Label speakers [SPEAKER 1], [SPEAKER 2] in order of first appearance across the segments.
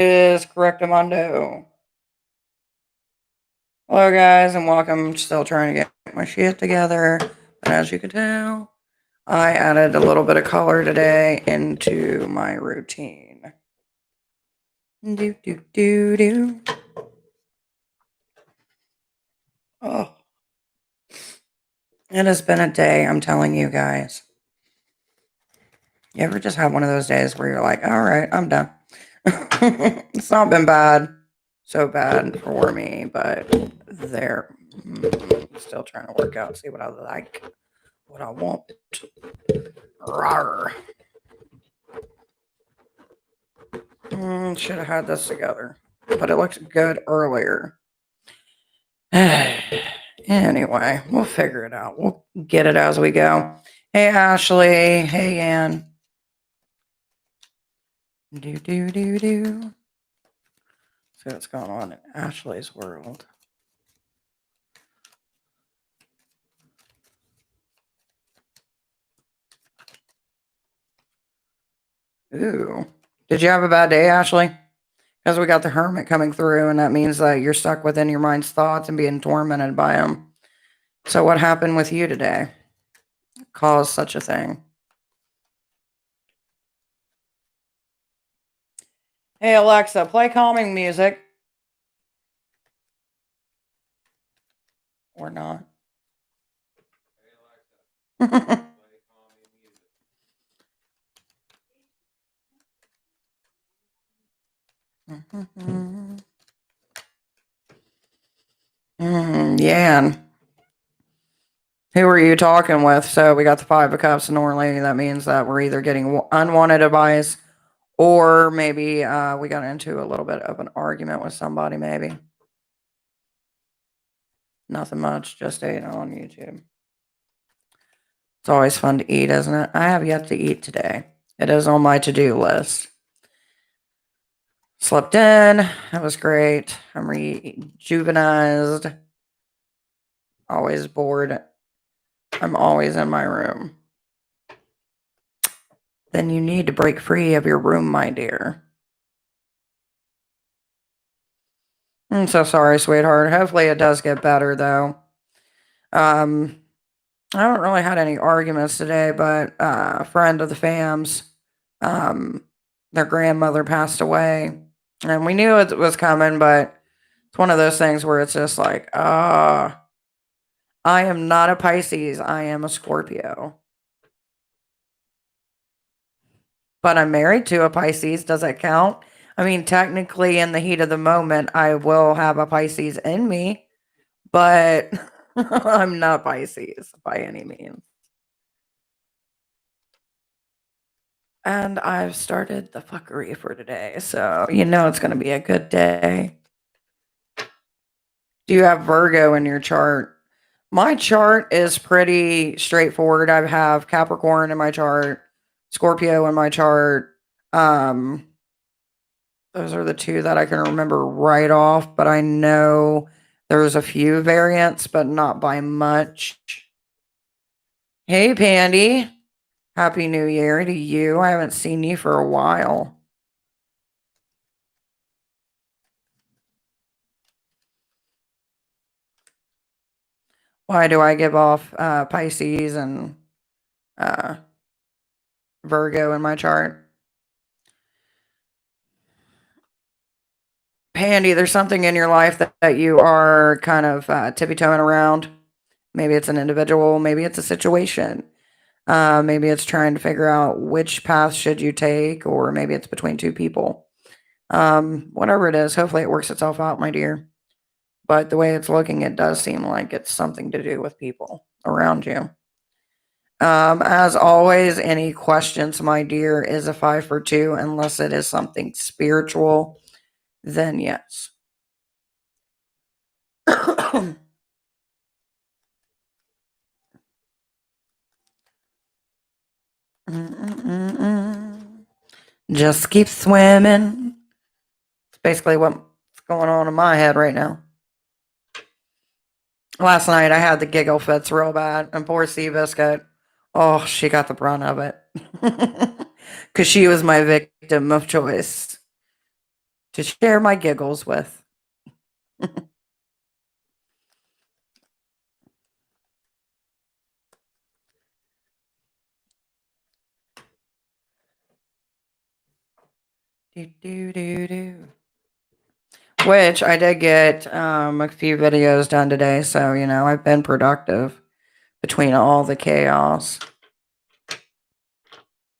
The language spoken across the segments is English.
[SPEAKER 1] Is Correctamundo. Hello, guys, and welcome. Still trying to get my shit together, but as you can tell, I added a little bit of color today into my routine. Do do do do. Oh, it has been a day. I'm telling you guys. You ever just have one of those days where you're like, "All right, I'm done." It's not been bad, so bad for me, but there. Still trying to work out, see what I like, what I want. Rawr. Should have had this together, but it looked good earlier. Anyway, we'll figure it out. We'll get it as we go. Hey, Ashley. Hey, Ann. Do, do, do, do. See what's going on in Ashley's world. Ooh. Did you have a bad day, Ashley? Because we got the hermit coming through, and that means that you're stuck within your mind's thoughts and being tormented by them. So, what happened with you today? Caused such a thing? Hey, Alexa, play calming music. Or not. Yeah. Who are you talking with? So we got the Five of Cups, and normally that means that we're either getting unwanted advice or maybe we got into a little bit of an argument with somebody, maybe. Nothing much, just ate on YouTube. It's always fun to eat, isn't it? I have yet to eat today. It is on my to-do list. Slept in. That was great. I'm rejuvenized. Always bored. I'm always in my room. Then you need to break free of your room, my dear. I'm so sorry, sweetheart. Hopefully it does get better, though. I haven't really had any arguments today, but a friend of the fam's, their grandmother passed away. And we knew it was coming, but it's one of those things where it's just like, I am not a Pisces. I am a Scorpio. But I'm married to a Pisces. Does that count? I mean, technically, in the heat of the moment, I will have a Pisces in me, but I'm not Pisces by any means. And I've started the fuckery for today, so you know it's going to be a good day. Do you have Virgo in your chart? My chart is pretty straightforward. I have Capricorn in my chart, Scorpio in my chart. Those are the two that I can remember right off, but I know there's a few variants, but not by much. Hey, Pandy. Happy New Year to you. I haven't seen you for a while. Why do I give off Pisces and Virgo in my chart? Pandy, there's something in your life that you are kind of tippy-toeing around. Maybe it's an individual, maybe it's a situation. Maybe it's trying to figure out which path should you take, or maybe it's between two people. Whatever it is, hopefully it works itself out, my dear. But the way it's looking, it does seem like it's something to do with people around you. As always, any questions, my dear, is a 5 for 2, unless it is something spiritual, then yes. Just keep swimming. It's basically what's going on in my head right now. Last night I had the giggle fits real bad, and poor Seabiscuit, oh, she got the brunt of it. Because she was my victim of choice. to share my giggles with. Do, do, do, do. Which I did get a few videos done today, so I've been productive between all the chaos.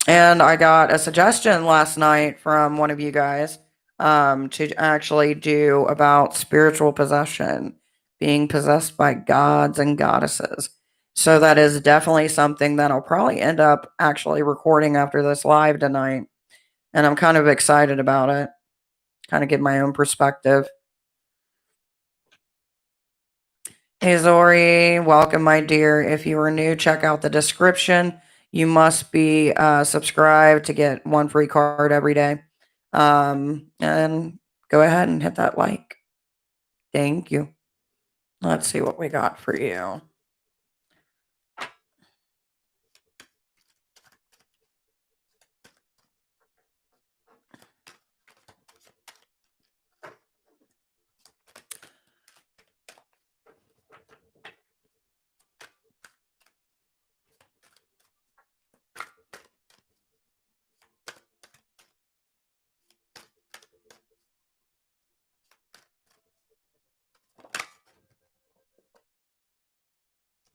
[SPEAKER 1] And I got a suggestion last night from one of you guys to actually do about spiritual possession, being possessed by gods and goddesses. So that is definitely something that I'll probably end up actually recording after this live tonight. And I'm kind of excited about it, kind of get my own perspective. Hey Zori, welcome, my dear. If you are new, check out the description. You must be subscribed to get one free card every day. And go ahead and hit that like. Thank you. Let's see what we got for you.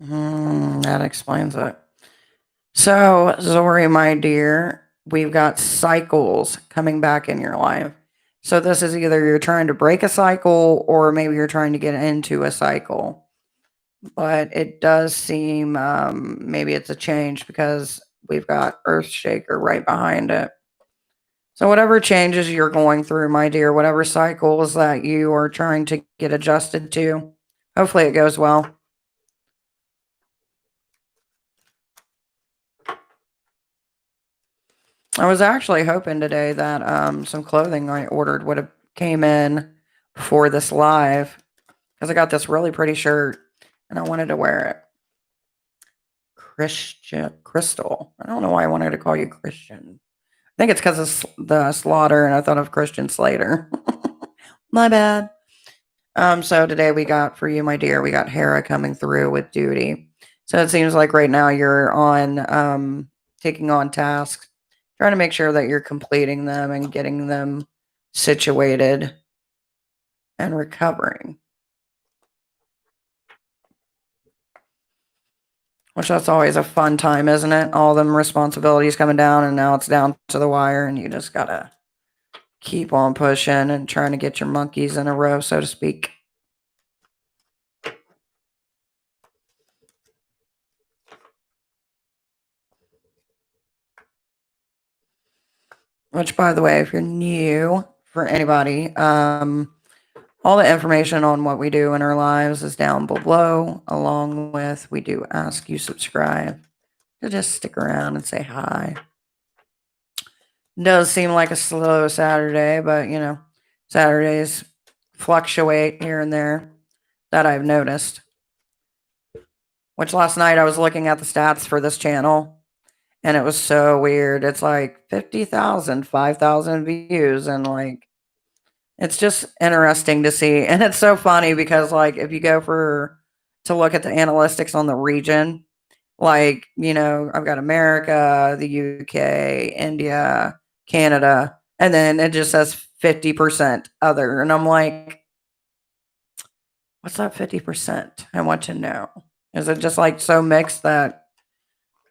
[SPEAKER 1] That explains it. So, Zori, my dear, we've got cycles coming back in your life. So, this is either you're trying to break a cycle or maybe you're trying to get into a cycle. But it does seem maybe it's a change because we've got Earthshaker right behind it. So, whatever changes you're going through, my dear, whatever cycles that you are trying to get adjusted to, hopefully it goes well. I was actually hoping today that some clothing I ordered would have came in before this live because I got this really pretty shirt and I wanted to wear it. Crystal. I don't know why I wanted to call you Christian. I think it's because of the slaughter and I thought of Christian Slater. My bad. So today we got for you, my dear, we got Hera coming through with duty. So it seems like right now you're on taking on tasks, trying to make sure that you're completing them and getting them situated and recovering. Which that's always a fun time, isn't it? All them responsibilities coming down and now it's down to the wire and you just gotta keep on pushing and trying to get your monkeys in a row, so to speak. Which, by the way, if you're new, for anybody, all the information on what we do in our lives is down below, along with we do ask you subscribe to just stick around and say hi. It does seem like a slow Saturday, but Saturdays fluctuate here and there. That I've noticed. Which last night I was looking at the stats for this channel and it was so weird. It's like 50,000, 5,000 views and like it's just interesting to see. And it's so funny because like if you go to look at the analytics on the region, like, I've got America, the UK, India, Canada, and then it just says 50% other. And I'm like, what's that 50%? I want to know. Is it just like so mixed that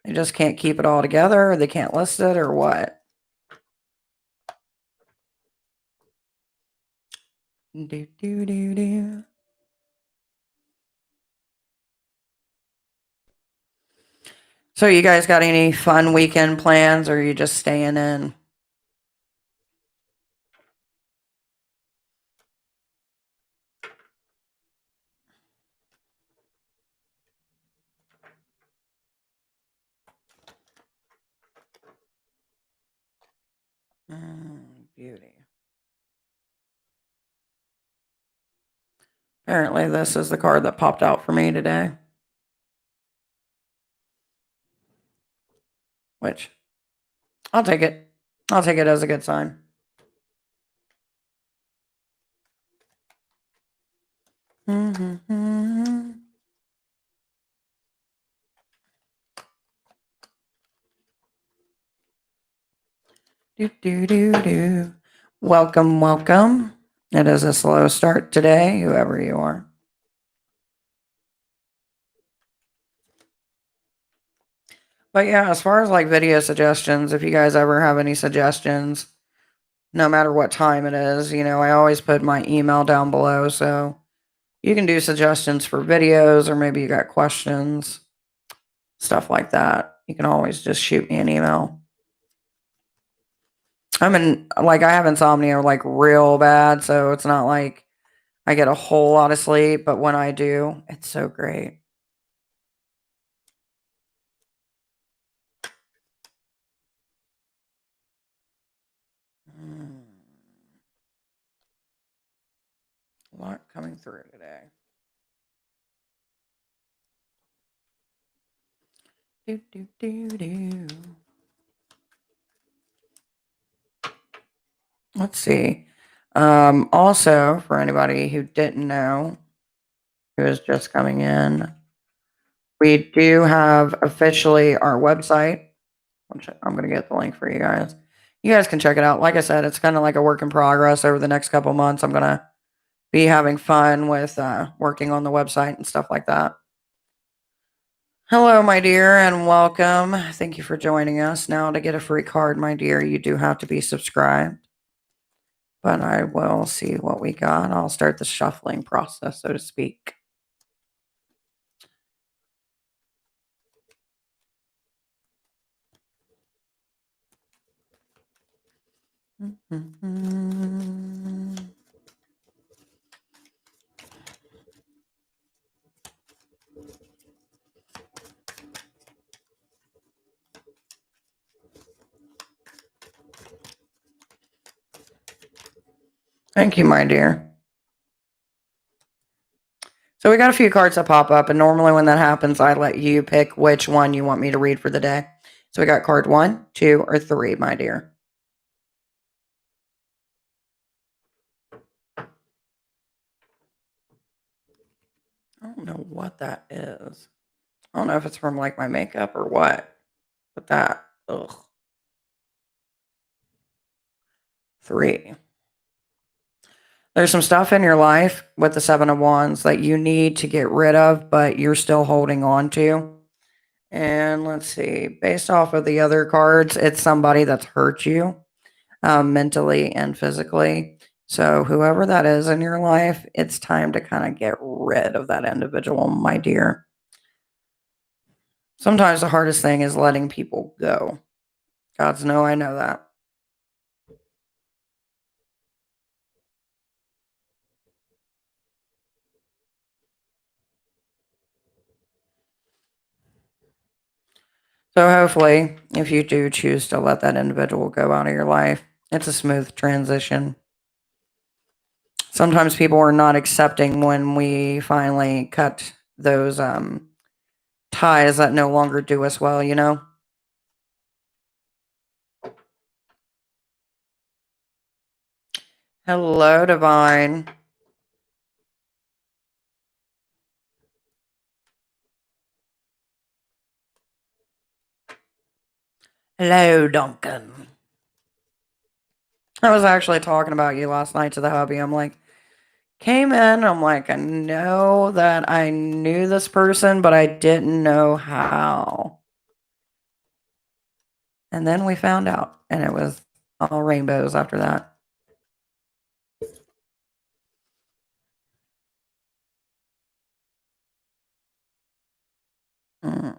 [SPEAKER 1] they just can't keep it all together or they can't list it or what? Do, do, do, do. So you guys got any fun weekend plans or are you just staying in? Beauty. Apparently this is the card that popped out for me today. Which I'll take it. I'll take it as a good sign. Do, do, do, do. Welcome, welcome. It is a slow start today, whoever you are. But yeah, as far as like video suggestions, if you guys ever have any suggestions, no matter what time it is, I always put my email down below. So you can do suggestions for videos, or maybe you got questions, stuff like that. You can always just shoot me an email. I have insomnia like real bad. So it's not like I get a whole lot of sleep, but when I do, it's so great. A lot coming through today. Do, do, do, do. Let's see. Also, for anybody who didn't know, who is just coming in, we do have officially our website, which I'm going to get the link for you guys. You guys can check it out. Like I said, it's kind of like a work in progress over the next couple months. I'm going to be having fun with working on the website and stuff like that. Hello, my dear, and welcome. Thank you for joining us. Now, to get a free card, my dear, you do have to be subscribed. But I will see what we got. I'll start the shuffling process, so to speak. Thank you, my dear. So we got a few cards that pop up, and normally when that happens, I let you pick which one you want me to read for the day. So we got card 1, 2, or 3, my dear. I don't know what that is. I don't know if it's from like my makeup or what, but that, ugh. 3. There's some stuff in your life with the 7 of Wands that you need to get rid of, but you're still holding on to. And let's see, based off of the other cards, it's somebody that's hurt you mentally and physically. So, whoever that is in your life, it's time to kind of get rid of that individual, my dear. Sometimes the hardest thing is letting people go. Gods know I know that. So, hopefully, if you do choose to let that individual go out of your life, it's a smooth transition. Sometimes people are not accepting when we finally cut those ties that no longer do us well, Hello, Divine. Hello, Duncan. I was actually talking about you last night to the hubby. I'm like, came in. I'm like, I know that I knew this person, but I didn't know how. And then we found out, and it was all rainbows after that. Mm.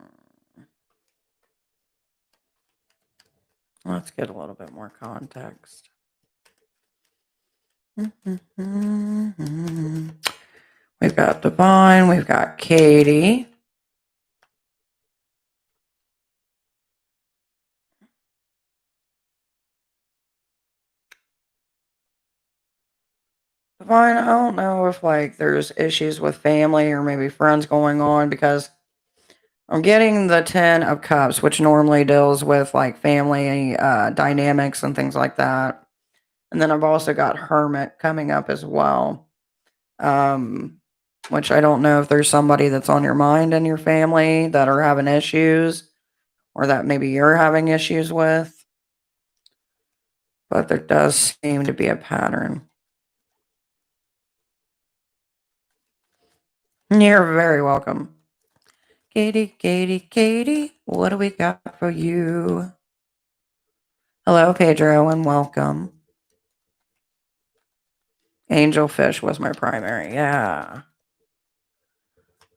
[SPEAKER 1] Let's get a little bit more context. We've got Divine. We've got Katie. Divine, I don't know if like there's issues with family or maybe friends going on, because I'm getting the 10 of Cups, which normally deals with like family dynamics and things like that. And then I've also got Hermit coming up as well. which I don't know if there's somebody that's on your mind in your family that are having issues or that maybe you're having issues with, but there does seem to be a pattern. You're very welcome. Katie, Katie, Katie, what do we got for you? Hello, Pedro, and welcome. Angelfish was my primary. Yeah.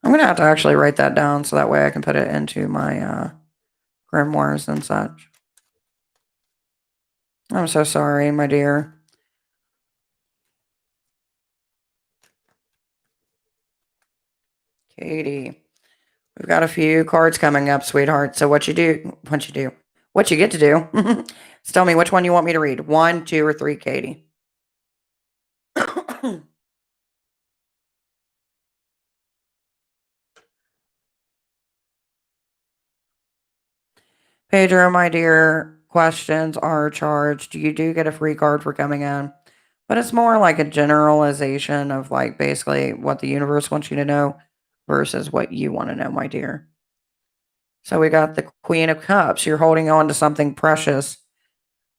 [SPEAKER 1] I'm going to have to actually write that down so that way I can put it into my grimoires and such. I'm so sorry, my dear. Katie, we've got a few cards coming up, sweetheart. So what you get to do is tell me which one you want me to read. 1, 2, or 3, Katie. Pedro, my dear, questions are charged. You do get a free card for coming in, but it's more like a generalization of like basically what the universe wants you to know versus what you want to know, my dear. So we got the Queen of Cups. You're holding on to something precious,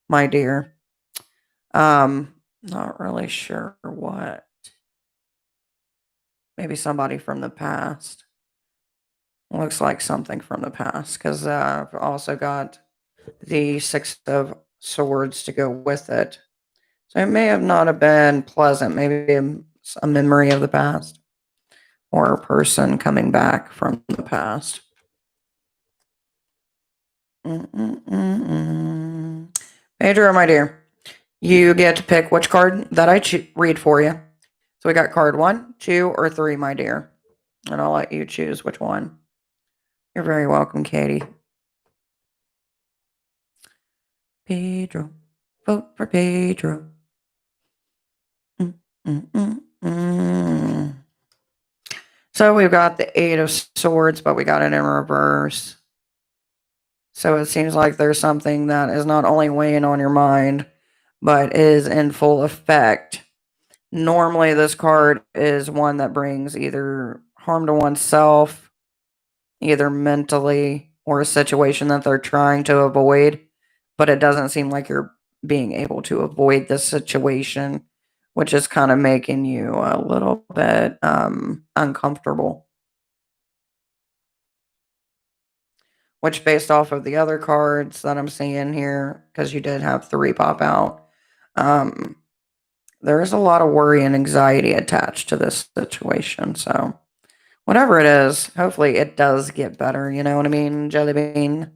[SPEAKER 1] my dear. Not really sure what. Maybe somebody from the past. Looks like something from the past because I've also got the Six of Swords to go with it. So it may have not have been pleasant. Maybe a memory of the past or a person coming back from the past. Pedro, my dear, you get to pick which card that I read for you. So we got card 1, 2, or 3, my dear. And I'll let you choose which one. You're very welcome, Katie. Pedro. Vote for Pedro. So we've got the 8 of Swords, but we got it in reverse. So it seems like there's something that is not only weighing on your mind, but is in full effect. Normally, this card is one that brings either harm to oneself, either mentally, or a situation that they're trying to avoid. But it doesn't seem like you're being able to avoid this situation, which is kind of making you a little bit uncomfortable. Which, based off of the other cards that I'm seeing here, because you did have 3 pop out, there is a lot of worry and anxiety attached to this situation. So, whatever it is, hopefully it does get better. You know what I mean, Jelly Bean?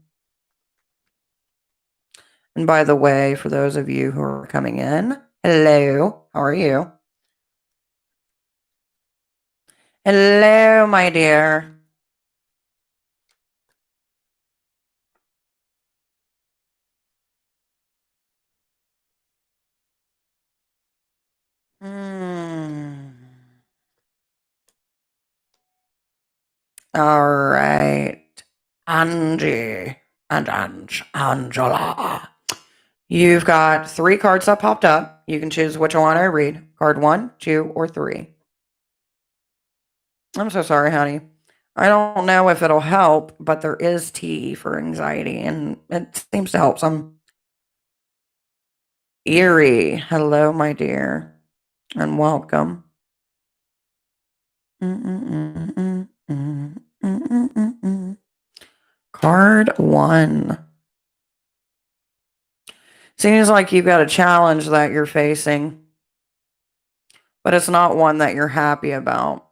[SPEAKER 1] And by the way, for those of you who are coming in, hello, how are you? Hello, my dear. All right. Angie and Angela. You've got 3 cards that popped up. You can choose which one I read. Card 1, 2, or 3. I'm so sorry, honey. I don't know if it'll help, but there is tea for anxiety, and it seems to help some. Eerie. Hello, my dear, and welcome. Card 1. Seems like you've got a challenge that you're facing, but it's not one that you're happy about.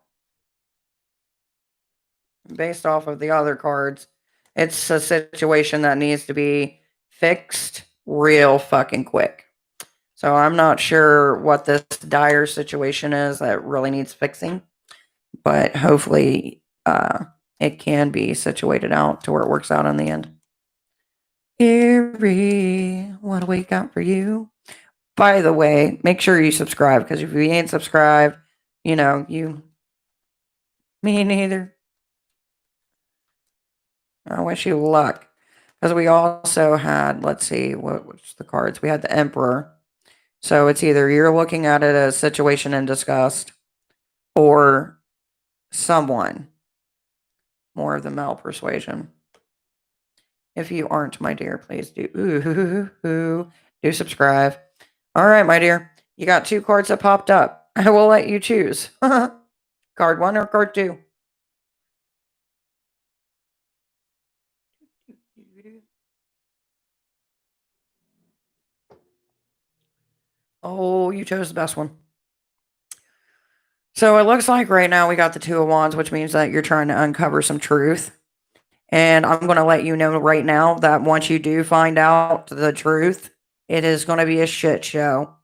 [SPEAKER 1] Based off of the other cards, it's a situation that needs to be fixed real fucking quick. So I'm not sure what this dire situation is that really needs fixing, but hopefully it can be situated out to where it works out in the end. Eerie, what do we got for you? By the way, make sure you subscribe, because if you ain't subscribed, me neither. I wish you luck. Because we also had, let's see, what's the cards? We had the Emperor. So it's either you're looking at it as situation in disgust, or someone. More of the male persuasion. If you aren't, my dear, please do subscribe. All right, my dear. You got 2 cards that popped up. I will let you choose. Card 1 or card 2? Oh, you chose the best one. So it looks like right now we got the 2 of Wands, which means that you're trying to uncover some truth. And I'm going to let you know right now that once you do find out the truth, it is going to be a shit show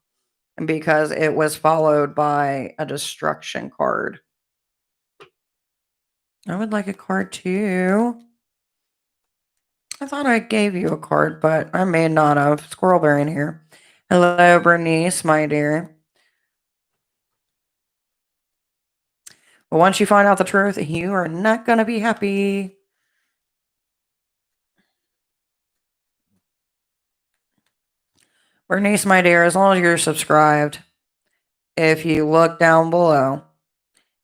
[SPEAKER 1] because it was followed by a destruction card. I would like a card too. I thought I gave you a card, but I may not have. Squirrel Bear in here. Hello, Bernice, my dear. But once you find out the truth, you are not going to be happy. Bernice, my dear, as long as you're subscribed, if you look down below,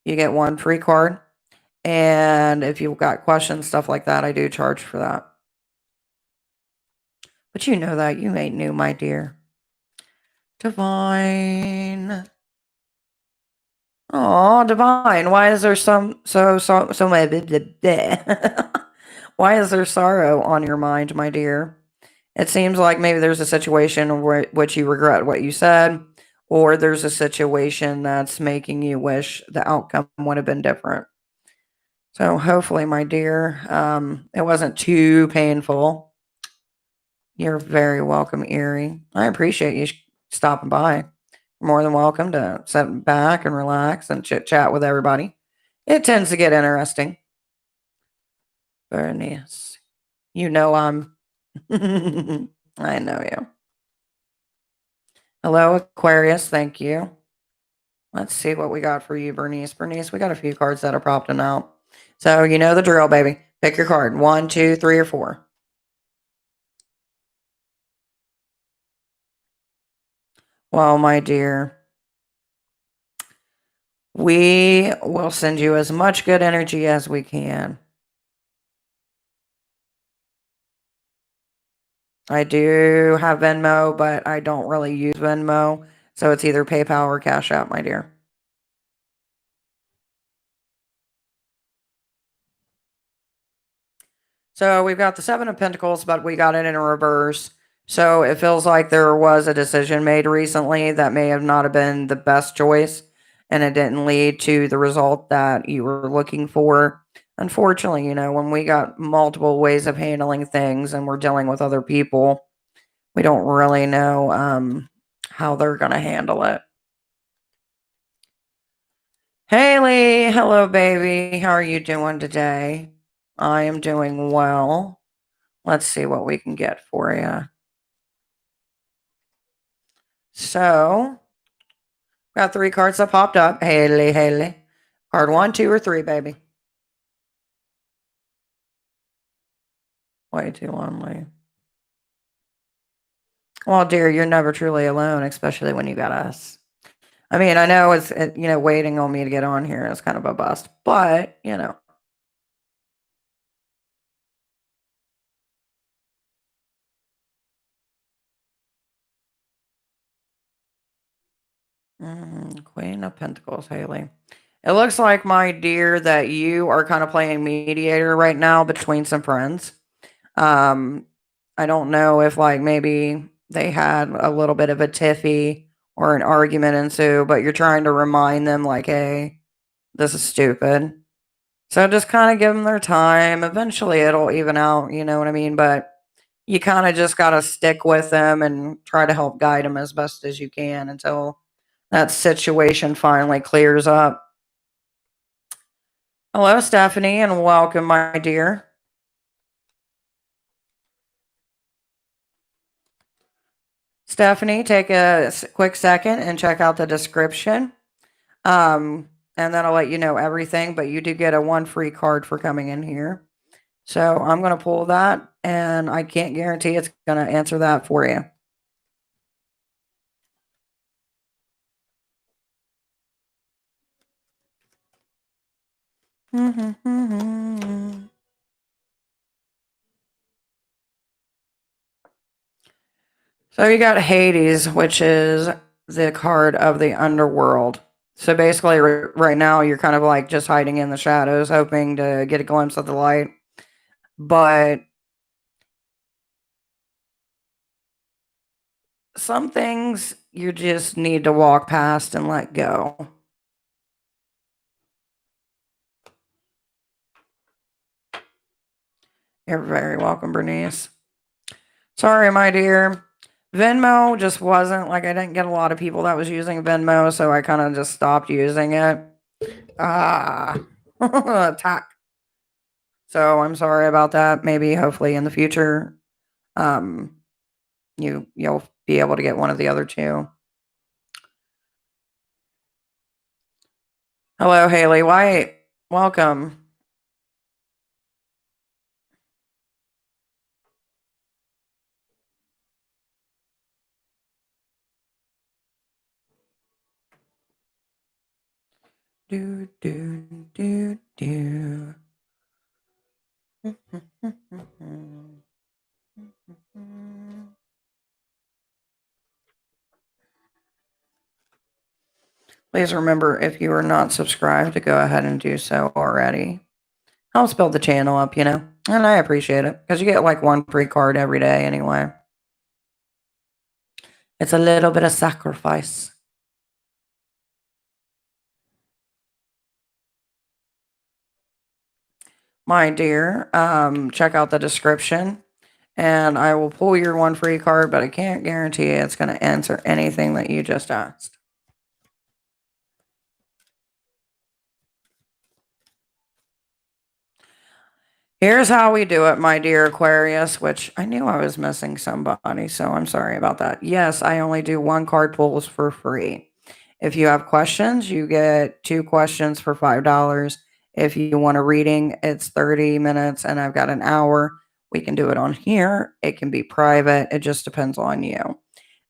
[SPEAKER 1] you get 1 free card. And if you've got questions, stuff like that, I do charge for that. But you know that. You ain't new, my dear. Divine. Oh, Divine. Why is there so many why is there sorrow on your mind, my dear? It seems like maybe there's a situation where which you regret what you said, or there's a situation that's making you wish the outcome would have been different. So hopefully, my dear, it wasn't too painful. You're very welcome, Erie. I appreciate you stopping by. You're more than welcome to sit back and relax and chit chat with everybody. It tends to get interesting. Bernice, you know I'm. I know you. Hello, Aquarius. Thank you. Let's see what we got for you, Bernice. Bernice, we got a few cards that are popping out. So you know the drill, baby. Pick your card. 1, 2, 3, or 4. Well, my dear, we will send you as much good energy as we can. I do have Venmo, but I don't really use Venmo. So it's either PayPal or Cash App, my dear. So we've got the 7 of Pentacles, but we got it in a reverse. So it feels like there was a decision made recently that may have not have been the best choice, and it didn't lead to the result that you were looking for. Unfortunately, you know, when we got multiple ways of handling things and we're dealing with other people, we don't really know how they're going to handle it. Haley, hello, baby. How are you doing today? I am doing well. Let's see what we can get for you. So, got 3 cards that popped up. Haley. Card 1, 2, or 3, baby. Way too lonely. Well, dear, you're never truly alone, especially when you got us. I mean, I know it's, waiting on me to get on here is kind of a bust, but, Queen of Pentacles, Haley. It looks like, my dear, that you are kind of playing mediator right now between some friends. I don't know if, like, maybe they had a little bit of a tiffy or an argument ensue, but you're trying to remind them, like, hey, this is stupid. So just kind of give them their time. Eventually it'll even out, you know what I mean? But you kind of just got to stick with them and try to help guide them as best as you can until that situation finally clears up. Hello, Stephanie, and welcome, my dear. Stephanie, take a quick second and check out the description. And then I'll let you know everything, but you do get a 1 free card for coming in here. So I'm going to pull that, and I can't guarantee it's going to answer that for you. So you got Hades, which is the card of the underworld. So basically, right now, you're kind of like just hiding in the shadows, hoping to get a glimpse of the light. But some things you just need to walk past and let go. You're very welcome, Bernice. Sorry, my dear. Venmo just wasn't like I didn't get a lot of people that was using Venmo, so I kind of just stopped using it. Ah, attack. So I'm sorry about that. Maybe hopefully in the future, um, you'll be able to get one of the other two. Hello, Haley White. Welcome. Do do do do. Please remember if you are not subscribed to go ahead and do so already. Helps build the channel up, and I appreciate it because you get like one free card every day anyway. It's a little bit of sacrifice. My dear, check out the description and I will pull your one free card, but I can't guarantee it's going to answer anything that you just asked. Here's how we do it, my dear Aquarius, which I knew I was missing somebody, so I'm sorry about that. Yes, I only do one card pulls for free. If you have questions, you get 2 questions for $5. If you want a reading, it's 30 minutes and I've got an hour. We can do it on here. It can be private. It just depends on you.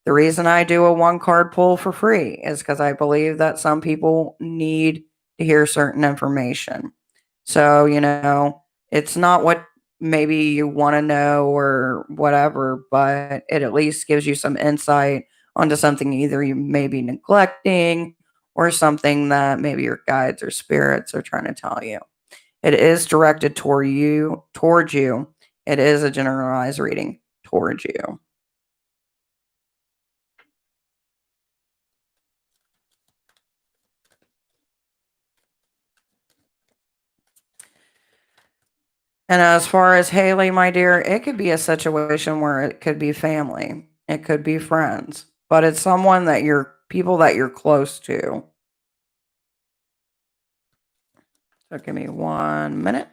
[SPEAKER 1] The reason I do a one card pull for free is because I believe that some people need to hear certain information. So, it's not what maybe you want to know or whatever, but it at least gives you some insight onto something either you may be neglecting or something that maybe your guides or spirits are trying to tell you. It is directed towards you. It is a generalized reading towards you. And as far as Haley, my dear, it could be a situation where it could be family, it could be friends, but it's someone that people that you're close to. So give me 1 minute.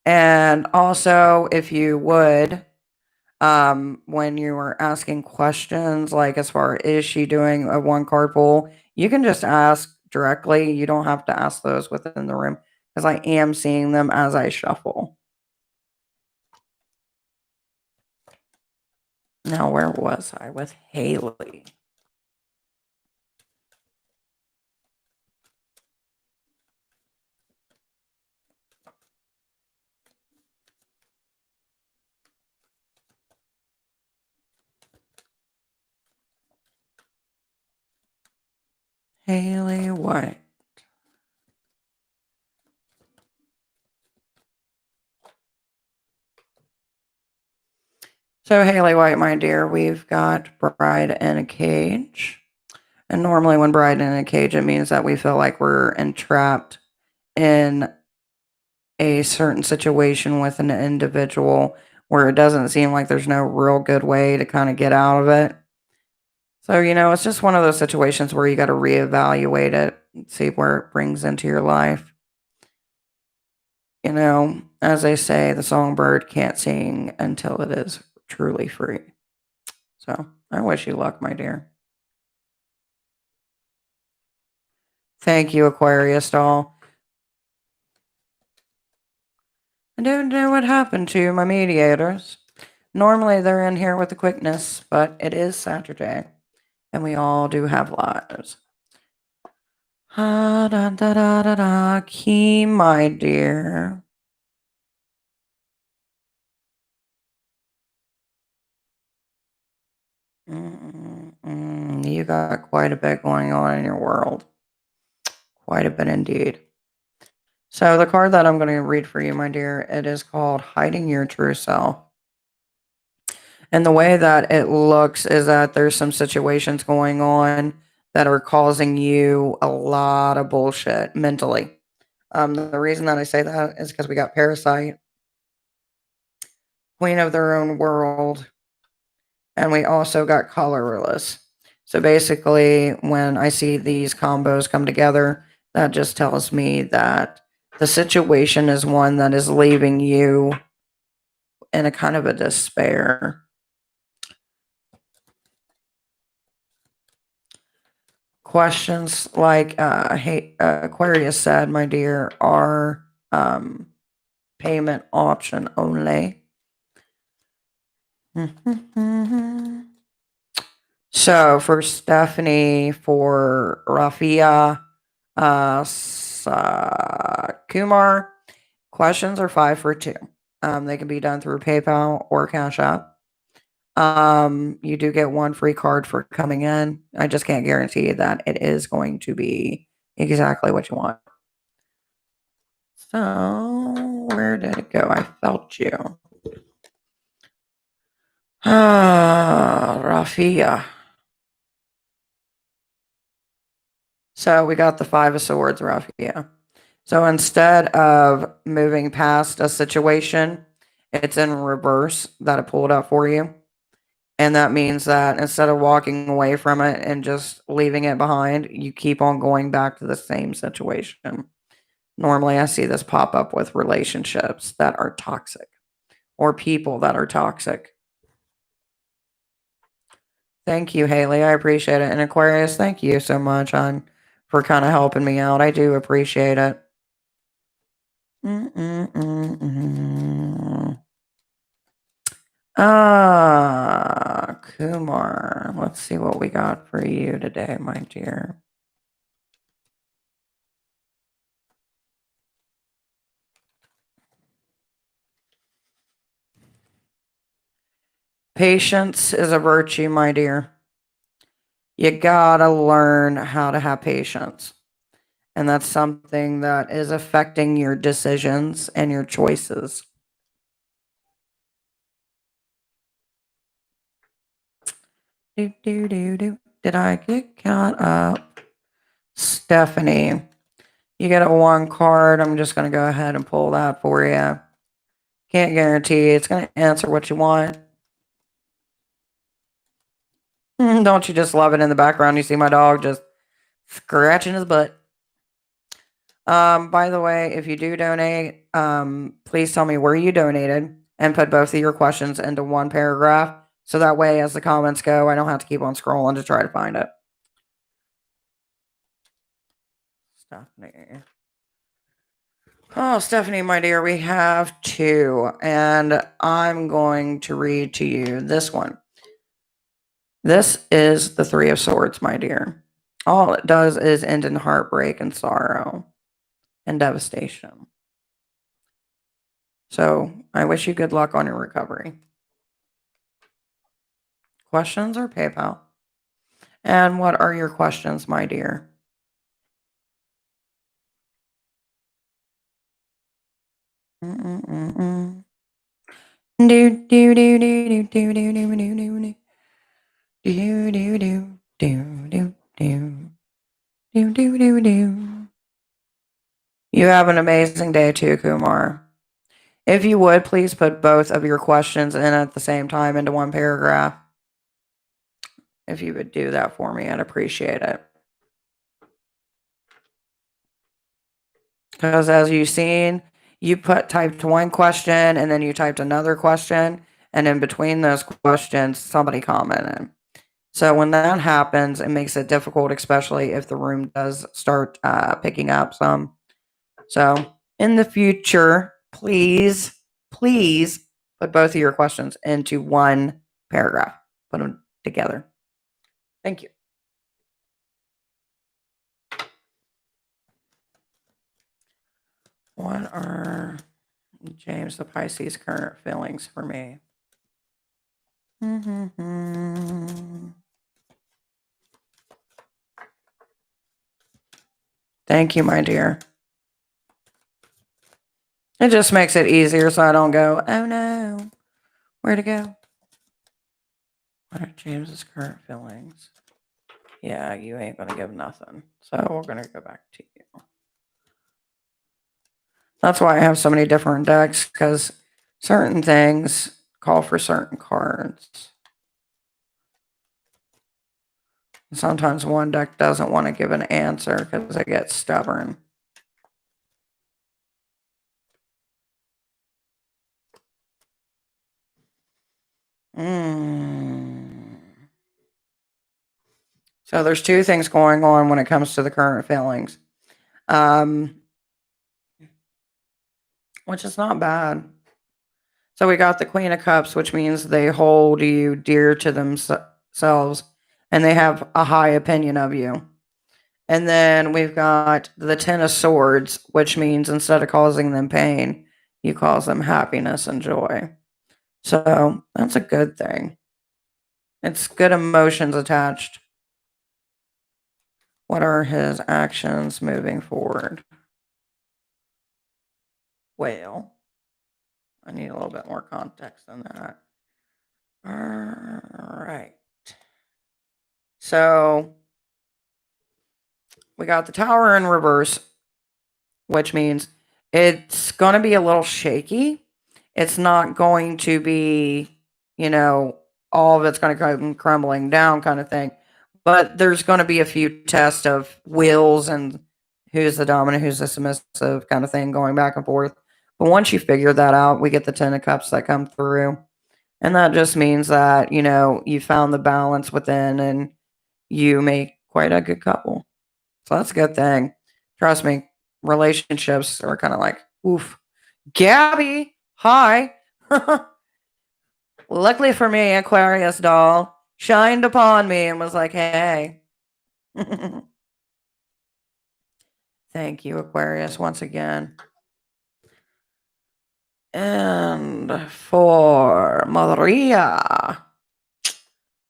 [SPEAKER 1] And also, if you would, when you are asking questions, like as far is she doing a one card pull, you can just ask directly. You don't have to ask those within the room because I am seeing them as I shuffle. Now, where was I with Haley? Haley White. So, Haley White, my dear, we've got Bride in a Cage. And normally, when Bride in a Cage, it means that we feel like we're entrapped in a certain situation with an individual where it doesn't seem like there's no real good way to kind of get out of it. So, it's just one of those situations where you got to reevaluate it and see where it brings into your life. As they say, the songbird can't sing until it is truly free. So, I wish you luck, my dear. Thank you, Aquarius doll. I don't know what happened to my mediators. Normally they're in here with the quickness, but it is Saturday, and we all do have lives. Da, da, da, da, da. Key, my dear. You got quite a bit going on in your world. Quite a bit indeed. So the card that I'm going to read for you, my dear, it is called Hiding Your True Self. And the way that it looks is that there's some situations going on that are causing you a lot of bullshit mentally. The reason that I say that is because we got Parasite, Queen of Their Own World, and we also got Colorless. So basically, when I see these combos come together, that just tells me that the situation is one that is leaving you in a kind of a despair. Questions like, hey, Aquarius said, my dear, are payment option only. So for Stephanie, for Rafia, Kumar, questions are 5 for 2. They can be done through PayPal or Cash App. You do get 1 free card for coming in. I just can't guarantee that it is going to be exactly what you want. So, where did it go? I felt you. Rafia. So we got the 5 of Swords, Rafia. So instead of moving past a situation, it's in reverse that it pulled up for you. And that means that instead of walking away from it and just leaving it behind, you keep on going back to the same situation. Normally, I see this pop up with relationships that are toxic or people that are toxic. Thank you, Haley. I appreciate it. And Aquarius, thank you so much for kind of helping me out. I do appreciate it. Kumar. Let's see what we got for you today, my dear. Patience is a virtue, my dear. You gotta learn how to have patience. And that's something that is affecting your decisions and your choices. Did I get caught up? Stephanie, you get a 1 card. I'm just going to go ahead and pull that for you. Can't guarantee it's going to answer what you want. Don't you just love it in the background? You see my dog just scratching his butt. By the way, if you do donate, please tell me where you donated and put both of your questions into 1 paragraph. So that way, as the comments go, I don't have to keep on scrolling to try to find it. Stephanie. Oh, Stephanie, my dear, we have 2, and I'm going to read to you this one. This is the 3 of Swords, my dear. All it does is end in heartbreak and sorrow and devastation. So I wish you good luck on your recovery. Questions or PayPal? And what are your questions, my dear? Do do do do do do do do do do do do do do do do do. You have an amazing day too, Kumar. If you would, please put both of your questions in at the same time into 1 paragraph. If you would do that for me, I'd appreciate it. Because as you've seen, you typed 1 question and then you typed another question, and in between those questions, somebody commented. So when that happens, it makes it difficult, especially if the room does start picking up some. So in the future, please put both of your questions into 1 paragraph. Put them together. Thank you. What are James the Pisces' current feelings for me? Thank you, my dear. It just makes it easier so I don't go, oh no, where to go? What are James's current feelings? Yeah, you ain't going to give nothing. So we're going to go back to you. That's why I have so many different decks, because certain things call for certain cards. Sometimes one deck doesn't want to give an answer because it gets stubborn. So there's two things going on when it comes to the current feelings, which is not bad. So we got the Queen of Cups, which means they hold you dear to themselves and they have a high opinion of you. And then we've got the Ten of Swords, which means instead of causing them pain, you cause them happiness and joy. So that's a good thing. It's good emotions attached. What are his actions moving forward? Well, I need a little bit more context than that. All right. So we got the Tower in reverse, which means it's going to be a little shaky. It's not going to be, all of it's going to come crumbling down kind of thing. But there's going to be a few tests of wills and who's the dominant, who's the submissive kind of thing going back and forth. But once you figure that out, we get the Ten of Cups that come through. And that just means that, you found the balance within and you make quite a good couple. So that's a good thing. Trust me, relationships are kind of like, oof. Gabby, hi. Luckily for me, Aquarius doll shined upon me and was like, hey. Thank you, Aquarius, once again. And for Maria,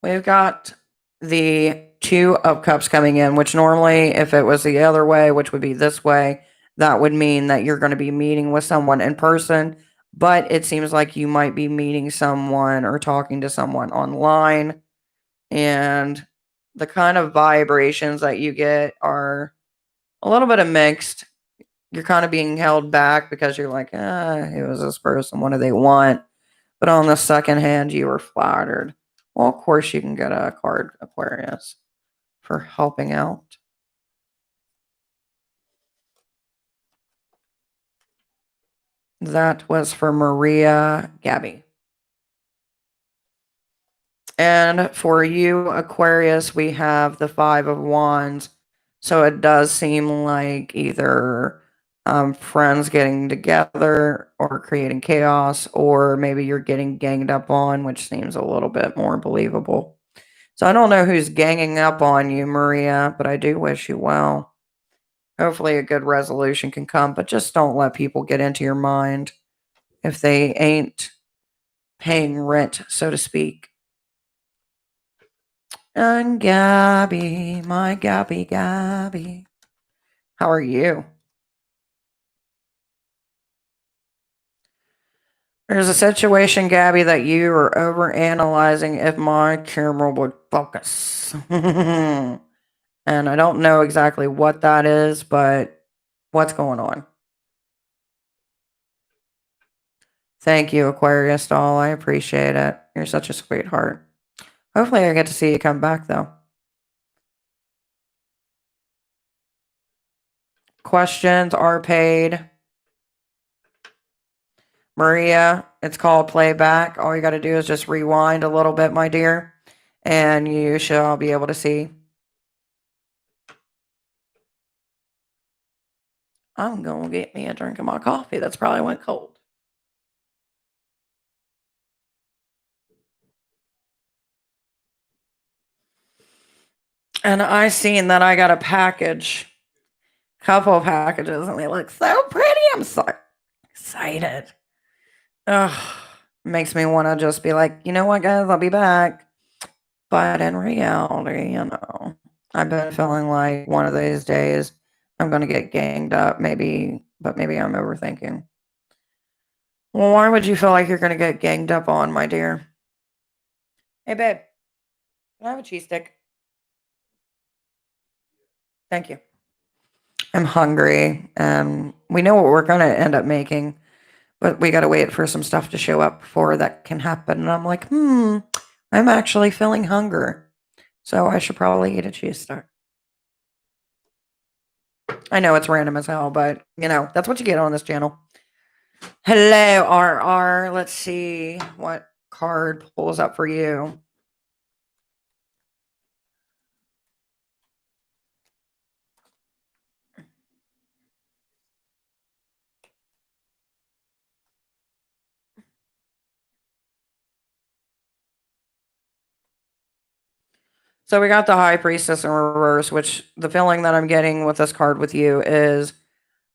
[SPEAKER 1] we've got the Two of Cups coming in, which normally, if it was the other way, which would be this way, that would mean that you're going to be meeting with someone in person. But it seems like you might be meeting someone or talking to someone online. And the kind of vibrations that you get are a little bit of mixed. You're kind of being held back because you're like, who is this person? What do they want? But on the second hand, you were flattered. Well, of course, you can get a card, Aquarius, for helping out. That was for Maria Gabby. And for you, Aquarius, we have the Five of Wands. So it does seem like either friends getting together or creating chaos, or maybe you're getting ganged up on, which seems a little bit more believable. So I don't know who's ganging up on you, Maria, but I do wish you well. Hopefully a good resolution can come, but just don't let people get into your mind if they ain't paying rent, so to speak. And Gabby, my Gabby. How are you? There's a situation, Gabby, that you are over analyzing if my camera would focus. And I don't know exactly what that is, but what's going on? Thank you, Aquarius doll. I appreciate it. You're such a sweetheart. Hopefully I get to see you come back, though. Questions are paid. Maria, it's called playback. All you got to do is just rewind a little bit, my dear, and you shall be able to see. I'm going to get me a drink of my coffee. That's probably went cold. And I seen that I got a package couple of packages and they look so pretty. I'm so excited. Ugh, makes me want to just be like, you know what, guys, I'll be back. But in reality, I've been feeling like one of these days I'm going to get ganged up, maybe, but maybe I'm overthinking. Well, why would you feel like you're going to get ganged up on, my dear? Hey, babe, can I have a cheese stick? Thank you. I'm hungry, and we know what we're going to end up making, but we got to wait for some stuff to show up before that can happen. And I'm like, I'm actually feeling hunger, so I should probably eat a cheese stick. I know it's random as hell, but that's what you get on this channel. Hello, RR. Let's see what card pulls up for you. So we got the High Priestess in reverse, which the feeling that I'm getting with this card with you is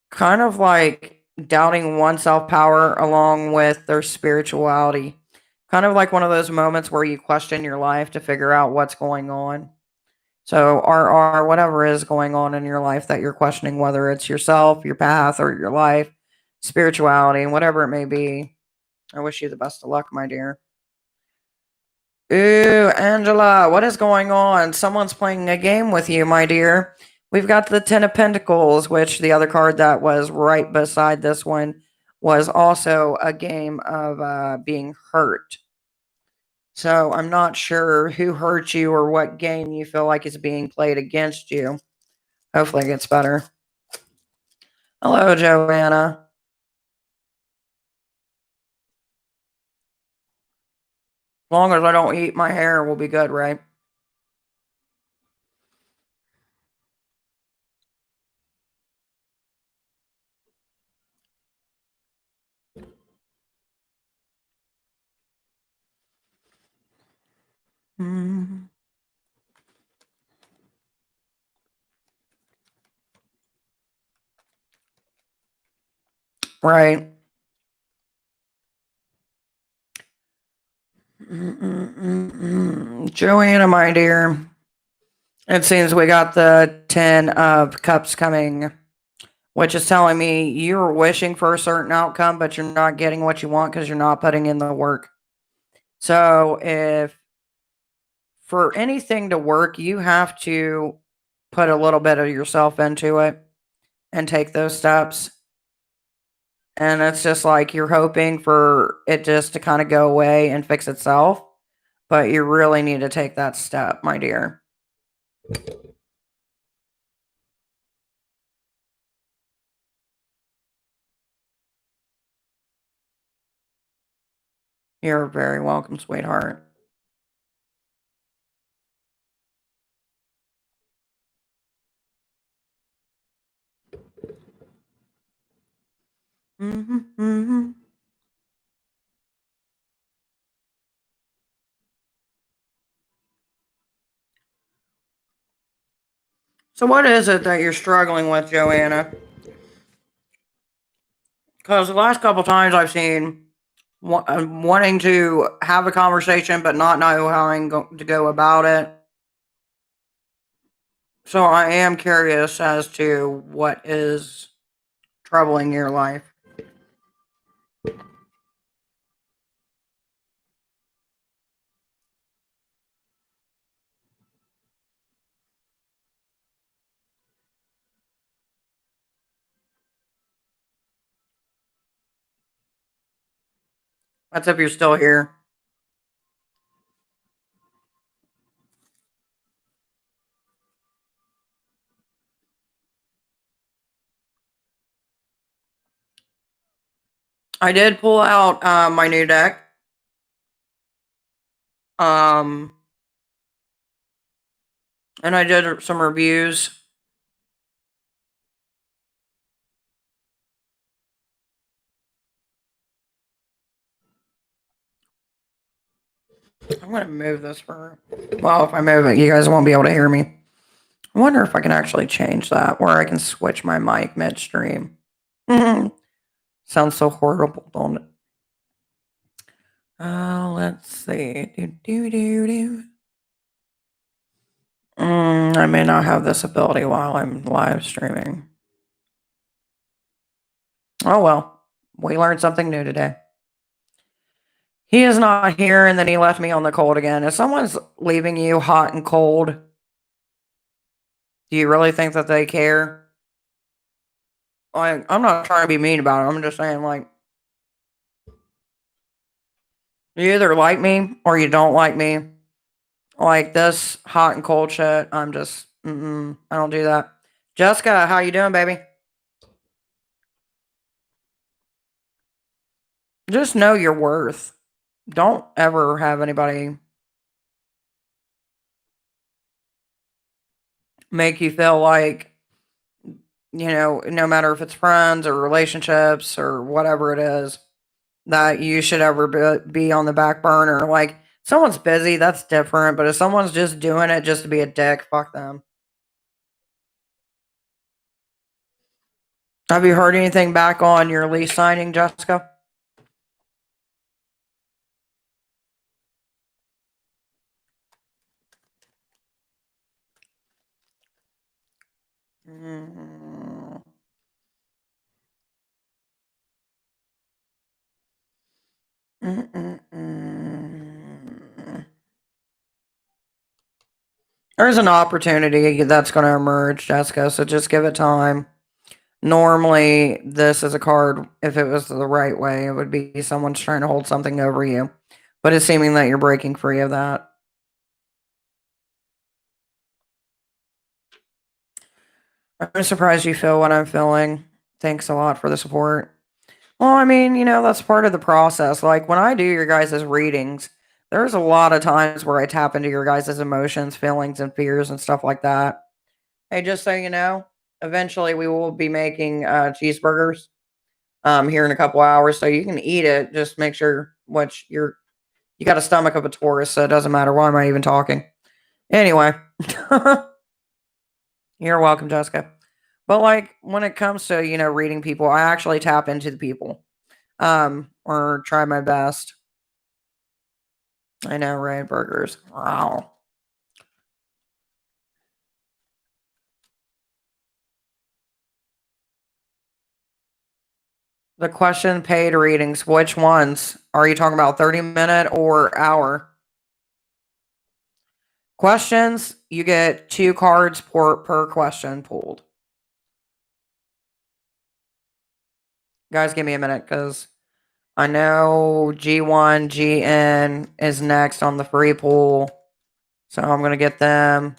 [SPEAKER 1] kind of like doubting oneself power along with their spirituality. Kind of like one of those moments where you question your life to figure out what's going on. So RR, whatever is going on in your life that you're questioning, whether it's yourself, your path, or your life, spirituality, whatever it may be, I wish you the best of luck, my dear. Ooh, Angela, what is going on? Someone's playing a game with you, my dear. We've got the Ten of Pentacles, which the other card that was right beside this one was also a game of being hurt. So I'm not sure who hurt you or what game you feel like is being played against you. Hopefully it gets better. Hello, Joanna. As long as I don't eat my hair, we'll be good, right? Mm. Right. Joanna, my dear. It seems we got the 10 of Cups coming, which is telling me you're wishing for a certain outcome, but you're not getting what you want because you're not putting in the work. So, if for anything to work, you have to put a little bit of yourself into it and take those steps. And it's just like you're hoping for it just to kind of go away and fix itself, but you really need to take that step, my dear. You're very welcome, sweetheart. Mm-hmm. So, what is it that you're struggling with, Joanna? Because the last couple times I've seen wanting to have a conversation but not know how I'm going to go about it. So, I am curious as to what is troubling your life. That's if you're still here. I did pull out my new deck. Um, and I did some reviews. I'm going to move this for. Well, if I move it, you guys won't be able to hear me. I wonder if I can actually change that where I can switch my mic midstream. Sounds so horrible, don't it? Let's see. I may not have this ability while I'm live streaming. Oh well, we learned something new today. He is not here, and then he left me on the cold again. If someone's leaving you hot and cold, do you really think that they care? Like, I'm not trying to be mean about it. I'm just saying, like, you either like me or you don't like me. Like this hot and cold shit, I'm just, I don't do that. Jessica, how you doing, baby? Just know your worth. Don't ever have anybody make you feel like, no matter if it's friends or relationships or whatever it is, that you should ever be on the back burner. Like, someone's busy, that's different. But if someone's just doing it just to be a dick, fuck them. Have you heard anything back on your lease signing, Jessica? Mm. There's an opportunity that's going to emerge, Jessica, so just give it time. Normally, this is a card, if it was the right way, it would be someone's trying to hold something over you. But it's seeming that you're breaking free of that. I'm surprised you feel what I'm feeling. Thanks a lot for the support. Well, I mean, that's part of the process. Like when I do your guys' readings, there's a lot of times where I tap into your guys' emotions, feelings, and fears and stuff like that. Hey, just so you know, eventually we will be making cheeseburgers here in a couple hours, so you can eat it. Just make sure you got a stomach of a Taurus, so it doesn't matter. Why am I even talking? Anyway, you're welcome, Jessica. But like when it comes to reading people, I actually tap into the people, or try my best. I know, right? Burgers. Wow. The question paid readings, which ones? Are you talking about 30-minute or hour? Questions, you get 2 cards per question pulled. Guys, give me a minute because I know G1, GN is next on the free pool. So I'm going to get them.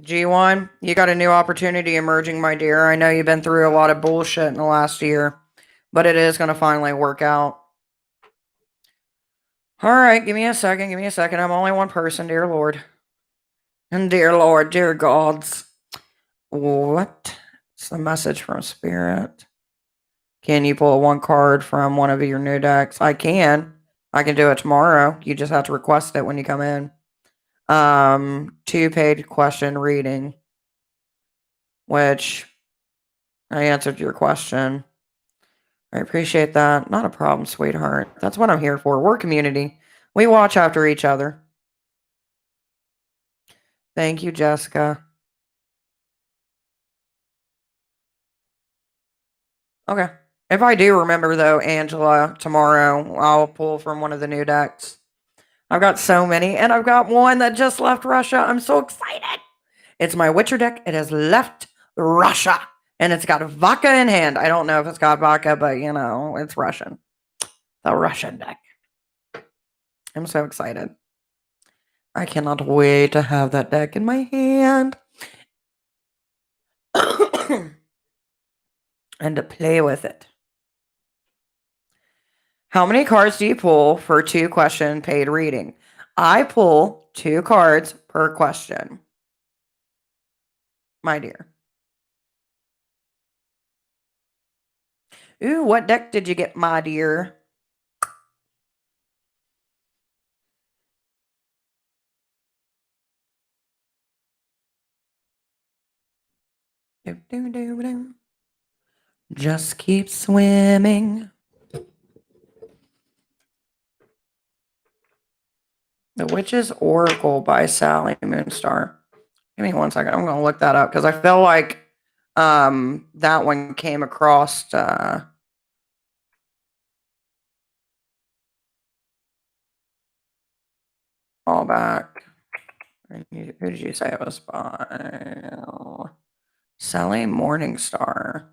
[SPEAKER 1] G1, you got a new opportunity emerging, my dear. I know you've been through a lot of bullshit in the last year, but it is going to finally work out. All right, give me a second. Give me a second. I'm only one person, dear Lord. And dear Lord, dear gods. What? It's the message from Spirit. Can you pull one card from one of your new decks? I can. I can do it tomorrow. You just have to request it when you come in. 2 paid question reading, which I answered your question. I appreciate that. Not a problem, sweetheart. That's what I'm here for. We're community. We watch after each other. Thank you, Jessica. Okay. If I do remember, though, Angela, tomorrow, I'll pull from one of the new decks. I've got so many, and I've got one that just left Russia. I'm so excited. It's my Witcher deck. It has left Russia, and it's got vodka in hand. I don't know if it's got vodka, but, it's Russian. The Russian deck. I'm so excited. I cannot wait to have that deck in my hand. And to play with it. How many cards do you pull for 2 question paid reading? I pull 2 cards per question. My dear. Ooh, what deck did you get, my dear? Do, do, do, do. Just keep swimming. The Witch's Oracle by Sally Moonstar. Give me 1 second. I'm going to look that up because I feel like that one came across all back. Who did you say it was by? Sally Morningstar.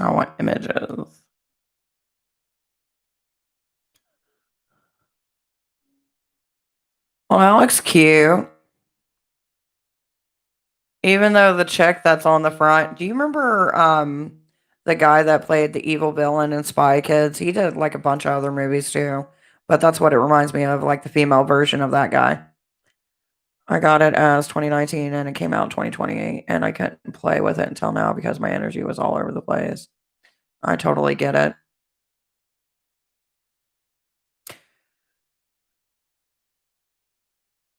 [SPEAKER 1] I want images. Well, that looks cute. Even though the chick that's on the front, do you remember the guy that played the evil villain in Spy Kids? He did like a bunch of other movies too. But that's what it reminds me of, like the female version of that guy. I got it as 2019 and it came out in 2020 and I couldn't play with it until now because my energy was all over the place. I totally get it.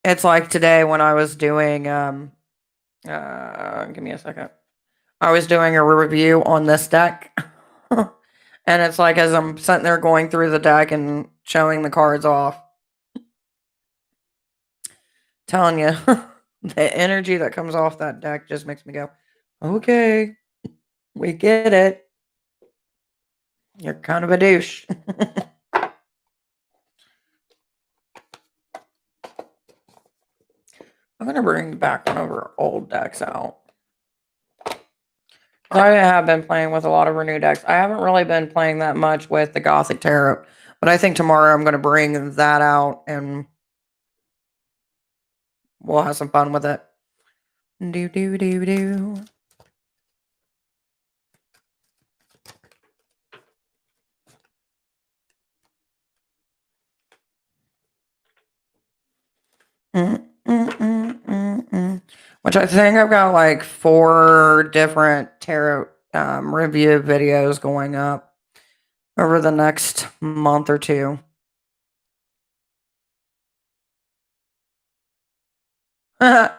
[SPEAKER 1] It's like today when I was doing give me a second. I was doing a review on this deck. And it's like as I'm sitting there going through the deck and showing the cards off, telling you the energy that comes off that deck just makes me go, okay, we get it. You're kind of a douche. I'm going to bring back one of our old decks out. I have been playing with a lot of our new decks. I haven't really been playing that much with the Gothic Tarot, but I think tomorrow I'm going to bring that out and we'll have some fun with it. Do, do, do, do. Which I think I've got like 4 different tarot review videos going up over the next month or 2.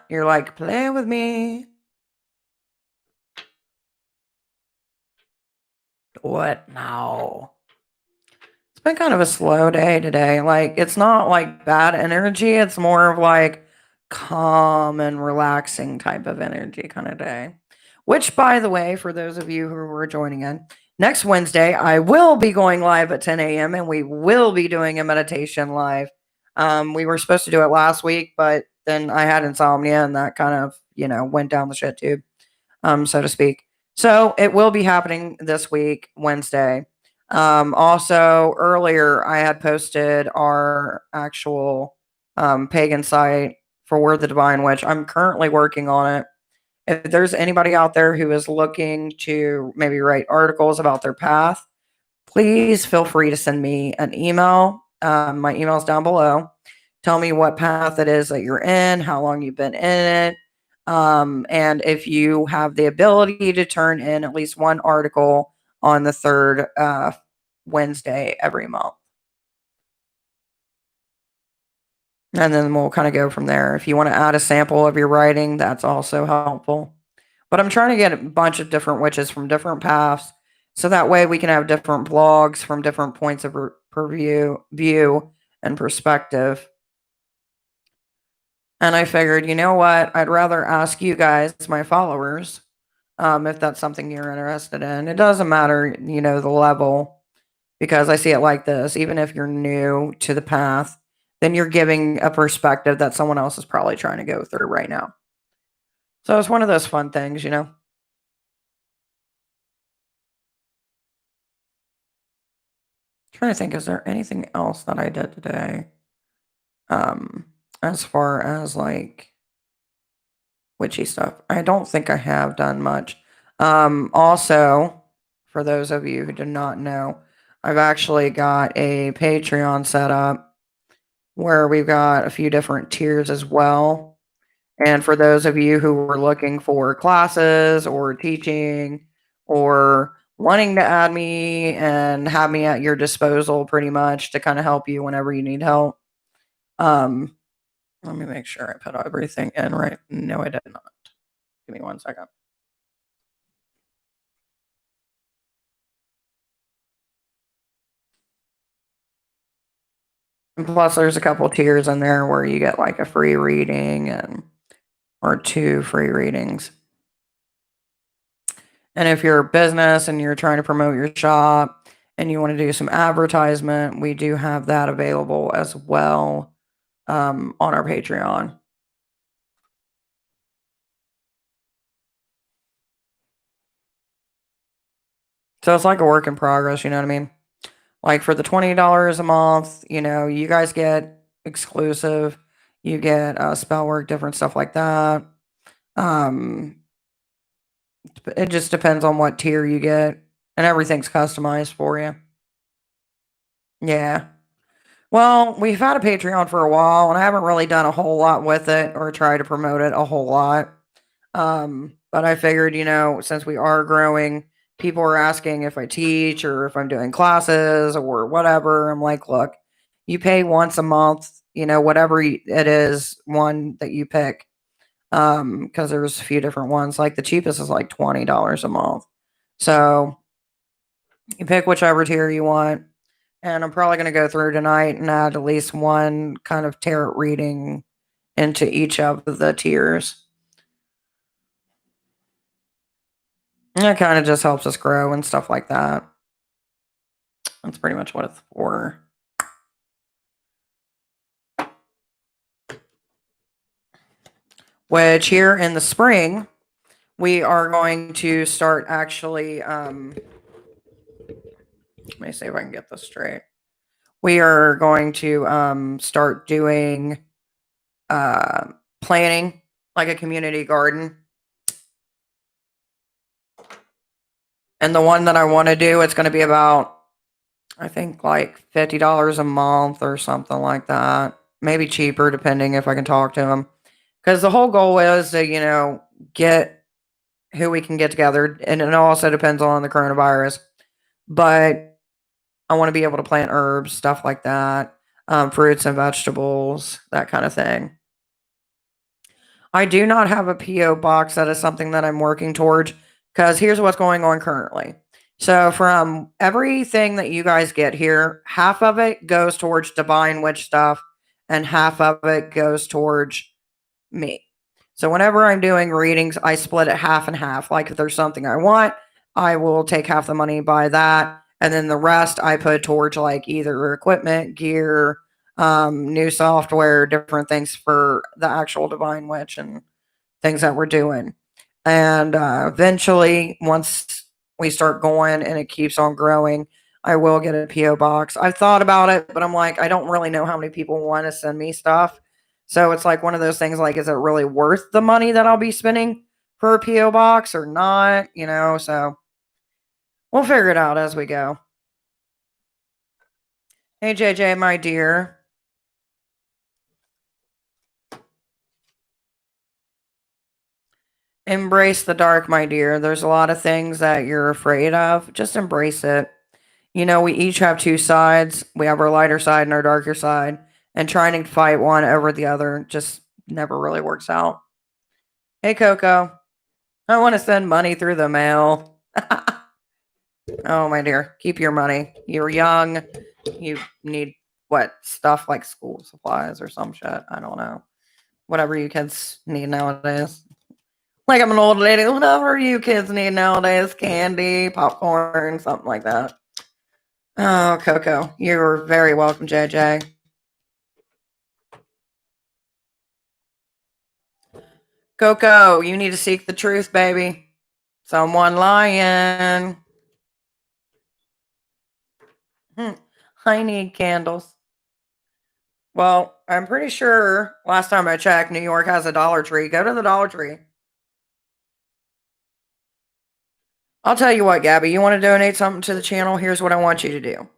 [SPEAKER 1] You're like, play with me. What now? It's been kind of a slow day today. Like, it's not like bad energy. It's more of like calm and relaxing type of energy kind of day. Which, by the way, for those of you who are joining in, next Wednesday, I will be going live at 10 a.m. and we will be doing a meditation live. We were supposed to do it last week, but then I had insomnia and that kind of, went down the shit tube, so to speak. So it will be happening this week, Wednesday. Also, earlier I had posted our actual pagan site for Word the Divine Witch. I'm currently working on it. If there's anybody out there who is looking to maybe write articles about their path, please feel free to send me an email. My email's down below. Tell me what path it is that you're in, how long you've been in it, and if you have the ability to turn in at least one article on the third Wednesday every month. And then we'll kind of go from there. If you want to add a sample of your writing, that's also helpful. But I'm trying to get a bunch of different witches from different paths so that way we can have different blogs from different points of view and perspective. And I figured, you know what? I'd rather ask you guys, my followers, if that's something you're interested in. It doesn't matter, the level, because I see it like this. Even if you're new to the path, then you're giving a perspective that someone else is probably trying to go through right now. So it's one of those fun things, Trying to think, is there anything else that I did today? As far as like witchy stuff, I don't think I have done much. Also, for those of you who do not know, I've actually got a Patreon set up where we've got a few different tiers as well. And for those of you who are looking for classes or teaching or wanting to add me and have me at your disposal pretty much to kind of help you whenever you need help. Let me make sure I put everything in right. No, I did not. Give me 1 second. And plus, there's a couple tiers in there where you get like a free reading or 2 free readings. And if you're a business and you're trying to promote your shop and you want to do some advertisement, we do have that available as well on our Patreon. So it's like a work in progress, you know what I mean? Like for the $20 a month, you guys get exclusive, you get spell work, different stuff like that. Um, it just depends on what tier you get, and everything's customized for you. Yeah. Well, we've had a Patreon for a while, and I haven't really done a whole lot with it or tried to promote it a whole lot. But I figured, since we are growing, people are asking if I teach or if I'm doing classes or whatever. I'm like, look, you pay once a month, whatever it is, one that you pick. Because there's a few different ones. Like the cheapest is like $20 a month. So you pick whichever tier you want. And I'm probably going to go through tonight and add at least one kind of tarot reading into each of the tiers. And it kind of just helps us grow and stuff like that. That's pretty much what it's for. Which here in the spring, we are going to start actually. Let me see if I can get this straight. We are going to start doing planting like a community garden. And the one that I want to do, it's going to be about, I think, like $50 a month or something like that. Maybe cheaper, depending if I can talk to them. Because the whole goal is to, get who we can get together. And it also depends on the coronavirus. But I want to be able to plant herbs, stuff like that, fruits and vegetables, that kind of thing. I do not have a P.O. box. That is something that I'm working towards because here's what's going on currently. So, from everything that you guys get here, half of it goes towards Divine Witch stuff, and half of it goes towards me. So, whenever I'm doing readings, I split it half and half. Like, if there's something I want, I will take half the money, buy that, and then the rest I put towards like either equipment, gear, new software, different things for the actual Divine Witch and things that we're doing. And eventually, once we start going and it keeps on growing, I will get a P.O. box. I've thought about it, but I'm like, I don't really know how many people want to send me stuff. So it's like one of those things like, is it really worth the money that I'll be spending for a P.O. box or not? So we'll figure it out as we go. Hey, JJ, my dear. Embrace the dark, my dear. There's a lot of things that you're afraid of. Just embrace it. We each have two sides. We have our lighter side and our darker side. And trying to fight one over the other just never really works out. Hey, Coco. I want to send money through the mail. Oh, my dear. Keep your money. You're young. You need what? Stuff like school supplies or some shit. I don't know. Whatever you kids need nowadays. Like I'm an old lady. Whatever you kids need nowadays. Candy, popcorn, something like that. Oh, Coco. You're very welcome, JJ. Coco, you need to seek the truth, baby. Someone lying. I need candles. Well, I'm pretty sure last time I checked, New York has a Dollar Tree. Go to the Dollar Tree. I'll tell you what, Gabby, you want to donate something to the channel? Here's what I want you to do.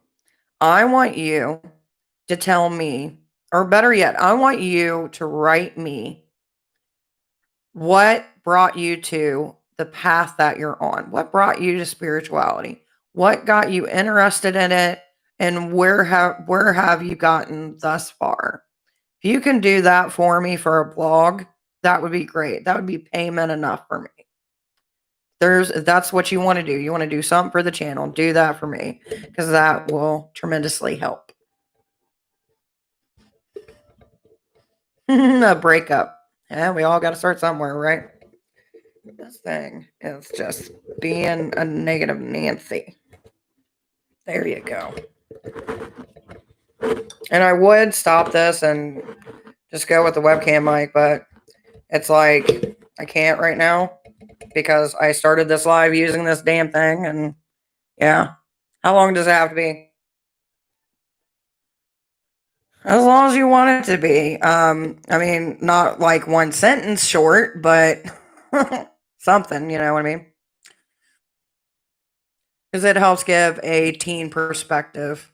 [SPEAKER 1] I want you to tell me, or better yet, I want you to write me what brought you to the path that you're on. What brought you to spirituality? What got you interested in it? And where have you gotten thus far? If you can do that for me for a blog, that would be great. That would be payment enough for me. That's what you want to do. You want to do something for the channel. Do that for me because that will tremendously help. A breakup. Yeah, we all got to start somewhere, right? This thing is just being a negative Nancy. There you go. And I would stop this and just go with the webcam mic, but it's like I can't right now because I started this live using this damn thing. And yeah, how long does it have to be? As long as you want it to be. I mean, not like one sentence short, but something, you know what I mean? Because it helps give a teen perspective.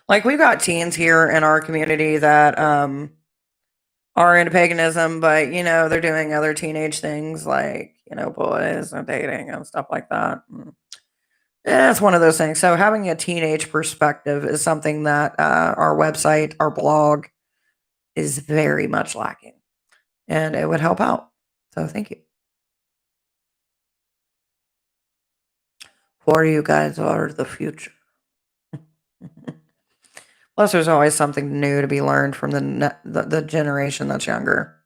[SPEAKER 1] Like we've got teens here in our community that are into paganism, but they're doing other teenage things like boys and dating and stuff like that. Yeah, it's one of those things. So having a teenage perspective is something that our website, our blog, is very much lacking, and it would help out. So thank you. For you guys are the future. Plus, there's always something new to be learned from the generation that's younger.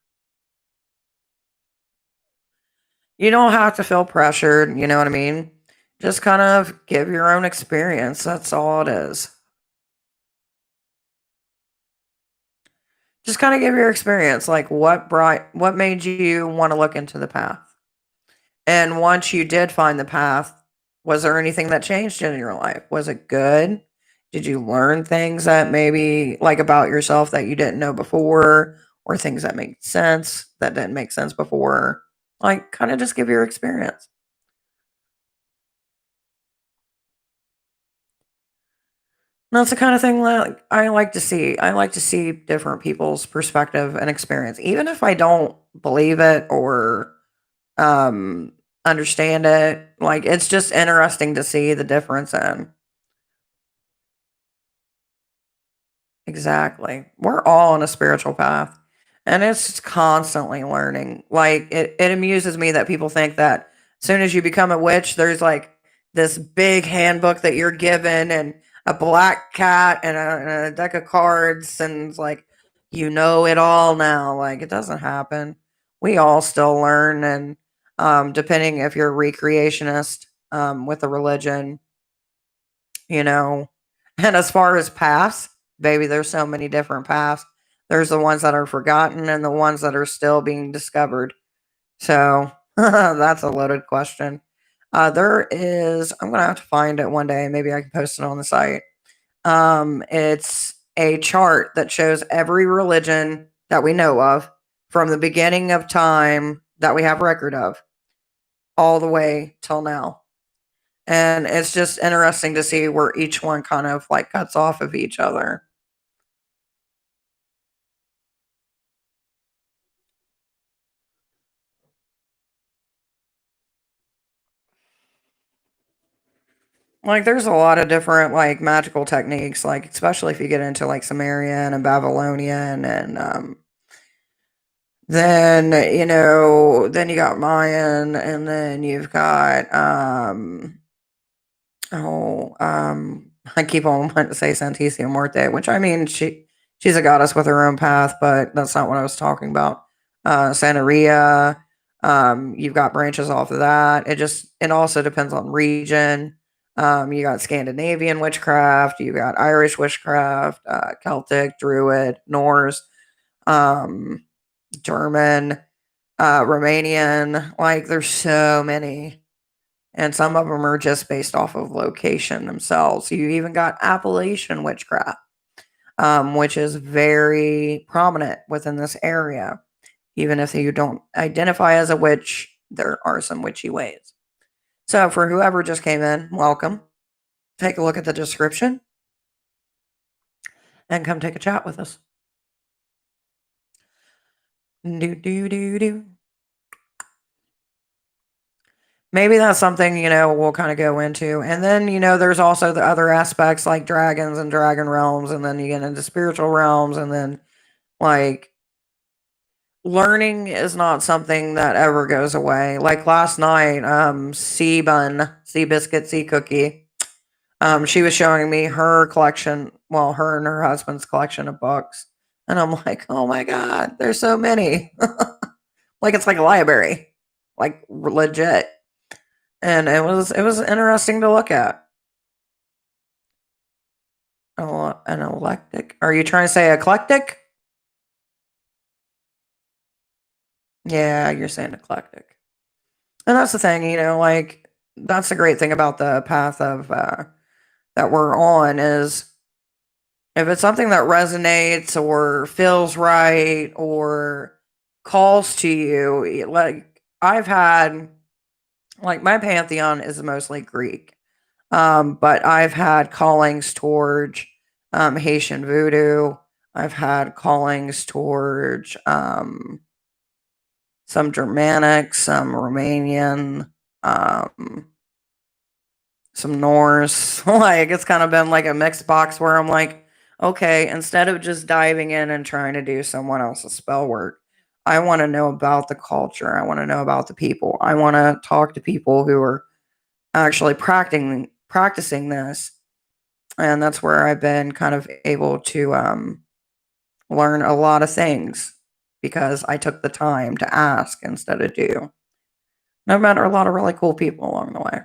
[SPEAKER 1] You don't have to feel pressured, you know what I mean? Just kind of give your own experience. That's all it is. Just kind of give your experience, like what made you want to look into the path? And once you did find the path, was there anything that changed in your life? Was it good? Did you learn things that maybe like about yourself that you didn't know before, or things that made sense that didn't make sense before? Like, kind of just give your experience. And that's the kind of thing that I like to see. I like to see different people's perspective and experience, even if I don't believe it or um, understand it. Like, it's just interesting to see the difference in. Exactly. We're all on a spiritual path, and it's just constantly learning. Like, it amuses me that people think that as soon as you become a witch, there's like this big handbook that you're given and a black cat and a deck of cards, and it's like, it all now. Like, it doesn't happen. We all still learn, and depending if you're a recreationist with a religion, you know. And as far as paths, baby, there's so many different paths. There's the ones that are forgotten and the ones that are still being discovered. So that's a loaded question. There is, I'm going to have to find it one day. Maybe I can post it on the site. It's a chart that shows every religion that we know of from the beginning of time that we have record of all the way till now. And it's just interesting to see where each one kind of like cuts off of each other. Like there's a lot of different like magical techniques, like especially if you get into like Sumerian and Babylonian and then then you got Mayan and then you've got oh I keep on wanting to say Santicia Morte, which I mean she's a goddess with her own path, but that's not what I was talking about. Santeria, you've got branches off of that. It also depends on region. You got Scandinavian witchcraft, you got Irish witchcraft, Celtic, Druid, Norse, German, Romanian. Like there's so many. And some of them are just based off of location themselves. You even got Appalachian witchcraft, which is very prominent within this area. Even if you don't identify as a witch, there are some witchy ways. So, for whoever just came in, welcome. Take a look at the description and come take a chat with us. Do, do, do, do. Maybe that's something, we'll kind of go into. And then, there's also the other aspects like dragons and dragon realms. And then you get into spiritual realms. And then, like, learning is not something that ever goes away. Like last night, Sea Bun, Sea Biscuit, Sea Cookie, she was showing me her collection, well, her and her husband's collection of books. And I'm like, oh my God, there's so many. Like it's like a library, like legit. And it was interesting to look at. Oh, an eclectic. Are you trying to say eclectic? Yeah, you're saying eclectic. And that's the thing, like that's the great thing about the path of that we're on is if it's something that resonates or feels right or calls to you, like I've had like my pantheon is mostly Greek. But I've had callings towards Haitian voodoo. I've had callings towards some Germanic, some Romanian, some Norse. Like it's kind of been like a mixed box where I'm like, okay, instead of just diving in and trying to do someone else's spell work, I want to know about the culture. I want to know about the people. I want to talk to people who are actually practicing this. And that's where I've been kind of able to learn a lot of things because I took the time to ask instead of do. And I've met a lot of really cool people along the way.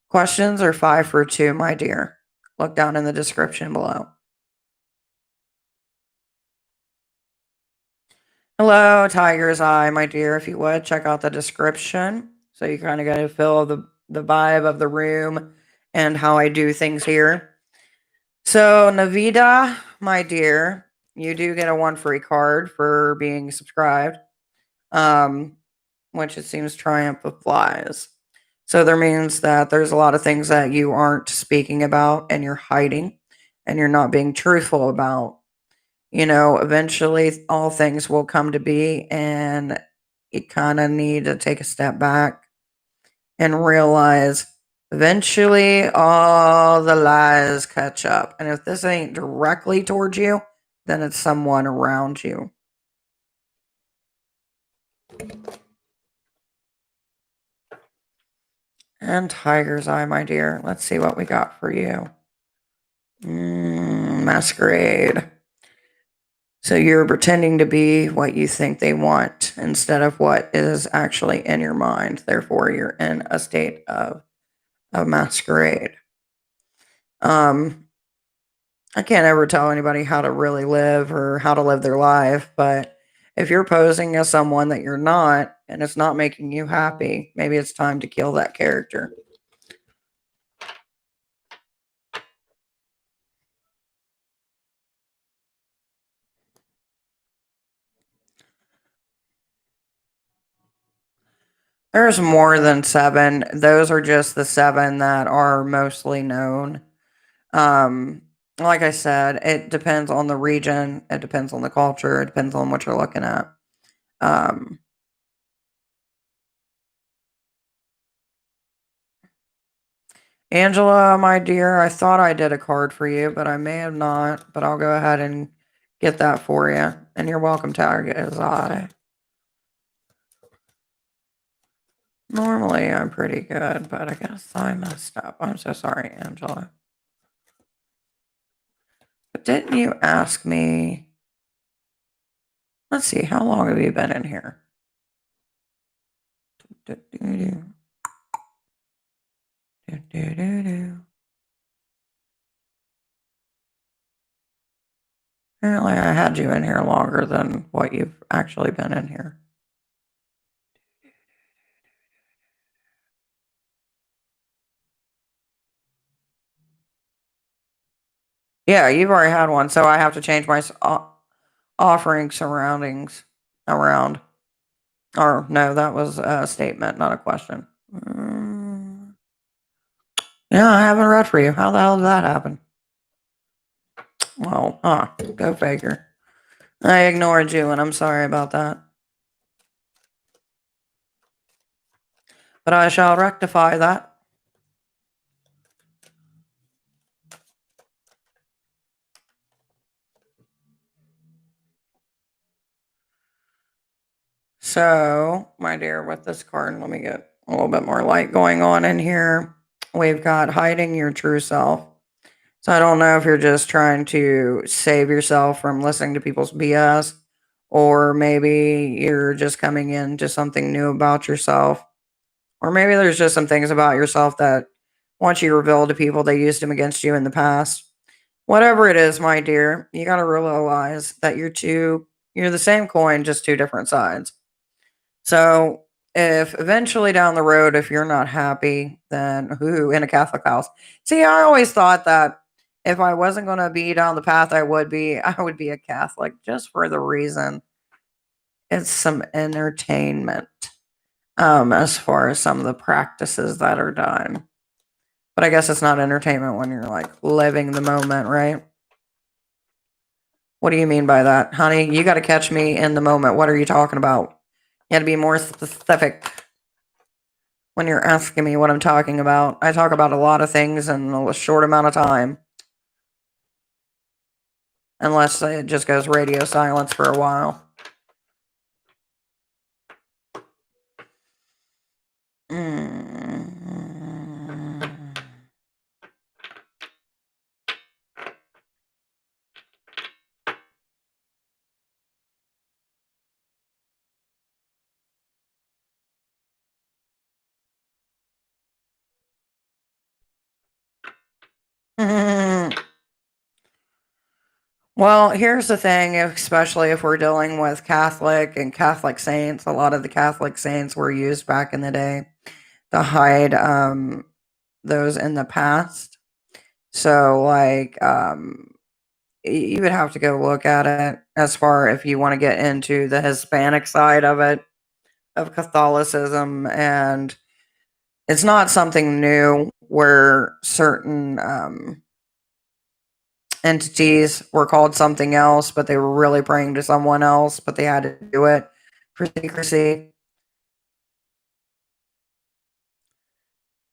[SPEAKER 1] Questions are 5 for 2, my dear. Look down in the description below. Hello, Tiger's Eye, my dear. If you would, check out the description so you kind of get a feel of the vibe of the room and how I do things here. So, Navida, my dear, you do get a 1 free card for being subscribed, which it seems Triumph applies. So, there means that there's a lot of things that you aren't speaking about and you're hiding and you're not being truthful about. Eventually all things will come to be, and you kind of need to take a step back and realize eventually all the lies catch up. And if this ain't directly towards you, then it's someone around you. And Tiger's Eye, my dear. Let's see what we got for you. Masquerade. So you're pretending to be what you think they want instead of what is actually in your mind. Therefore, you're in a state of masquerade. I can't ever tell anybody how to really live or how to live their life, but if you're posing as someone that you're not and it's not making you happy, maybe it's time to kill that character. There's more than 7. Those are just the 7 that are mostly known. Like I said, it depends on the region, it depends on the culture, it depends on what you're looking at. Angela, my dear, I thought I did a card for you, but I may have not, but I'll go ahead and get that for you. And you're welcome, Tiger's Eye. Normally, I'm pretty good, but I guess I messed up. I'm so sorry, Angela. But didn't you ask me? Let's see, how long have you been in here? Apparently, I had you in here longer than what you've actually been in here. Yeah, you've already had one, so I have to change my offering surroundings around. Or no, that was a statement, not a question. Yeah, I haven't read for you. How the hell did that happen? Well, go figure. I ignored you, and I'm sorry about that. But I shall rectify that. So, my dear, with this card, let me get a little bit more light going on in here. We've got hiding your true self. So I don't know if you're just trying to save yourself from listening to people's BS, or maybe you're just coming into something new about yourself, or maybe there's just some things about yourself that once you reveal to people, they used them against you in the past. Whatever it is, my dear, you got to realize that you're the same coin, just two different sides. So if eventually down the road, if you're not happy, then who in a Catholic house? See, I always thought that if I wasn't going to be down the path I would be a Catholic just for the reason it's some entertainment as far as some of the practices that are done. But I guess it's not entertainment when you're like living the moment, right? What do you mean by that? Honey, you got to catch me in the moment. What are you talking about? You got to be more specific when you're asking me what I'm talking about. I talk about a lot of things in a short amount of time. Unless it just goes radio silence for a while. Mm. Well, here's the thing, especially if we're dealing with Catholic and Catholic saints, a lot of the Catholic saints were used back in the day to hide those in the past. So, like, you would have to go look at it as far if you want to get into the Hispanic side of it, of Catholicism. And it's not something new where certain entities were called something else, but they were really praying to someone else, but they had to do it for secrecy.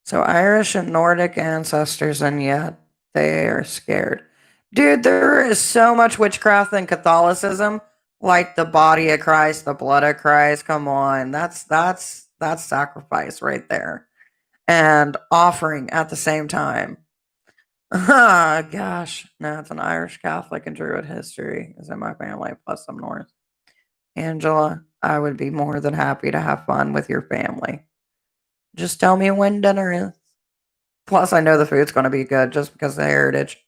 [SPEAKER 1] So Irish and Nordic ancestors, and yet they are scared. Dude, there is so much witchcraft in Catholicism, like the body of Christ, the blood of Christ. Come on, that's sacrifice right there, and offering at the same time. Ah, gosh, no, it's an Irish Catholic and Druid history is in my family, plus some Norse. Angela, I would be more than happy to have fun with your family. Just tell me when dinner is. Plus, I know the food's going to be good just because of the heritage.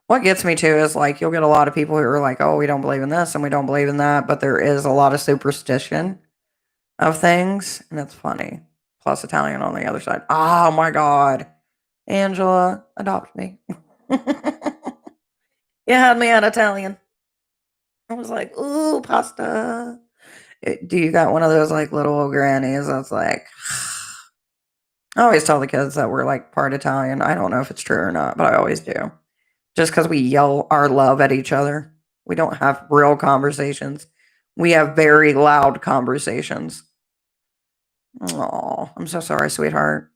[SPEAKER 1] What gets me too is like you'll get a lot of people who are like, "Oh, we don't believe in this and we don't believe in that," but there is a lot of superstition of things, and it's funny. Plus, Italian on the other side. Oh my God, Angela, adopt me. You had me at Italian. I was like, "Ooh, pasta." Do you got one of those like little old grannies that's like? I always tell the kids that we're like part Italian. I don't know if it's true or not, but I always do. Just because we yell our love at each other. We don't have real conversations. We have very loud conversations. Oh, I'm so sorry, sweetheart.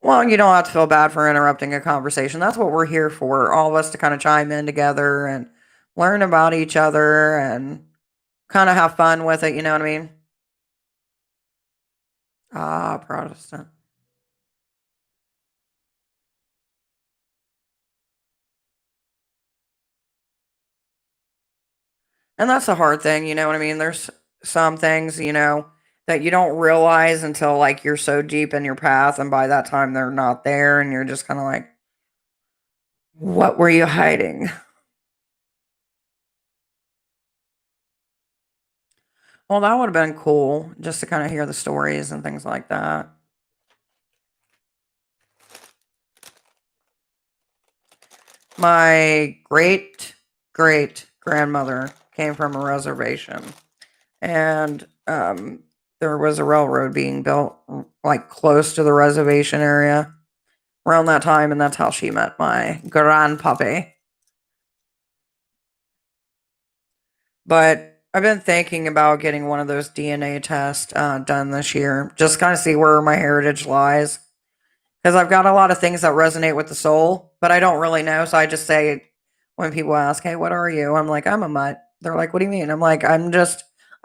[SPEAKER 1] Well, you don't have to feel bad for interrupting a conversation. That's what we're here for. All of us to kind of chime in together and learn about each other and kind of have fun with it. You know what I mean? Ah, Protestant. And that's a hard thing, you know what I mean? There's some things, that you don't realize until like you're so deep in your path and by that time they're not there and you're just kind of like, what were you hiding? Well, that would have been cool just to kind of hear the stories and things like that. My great grandmother came from a reservation, and there was a railroad being built like close to the reservation area around that time, and that's how she met my grandpappy. But I've been thinking about getting one of those DNA tests done this year, just kind of see where my heritage lies. Because I've got a lot of things that resonate with the soul, but I don't really know. So I just say, when people ask, "Hey, what are you?" I'm like, "I'm a mutt." They're like, "What do you mean?" I'm like, I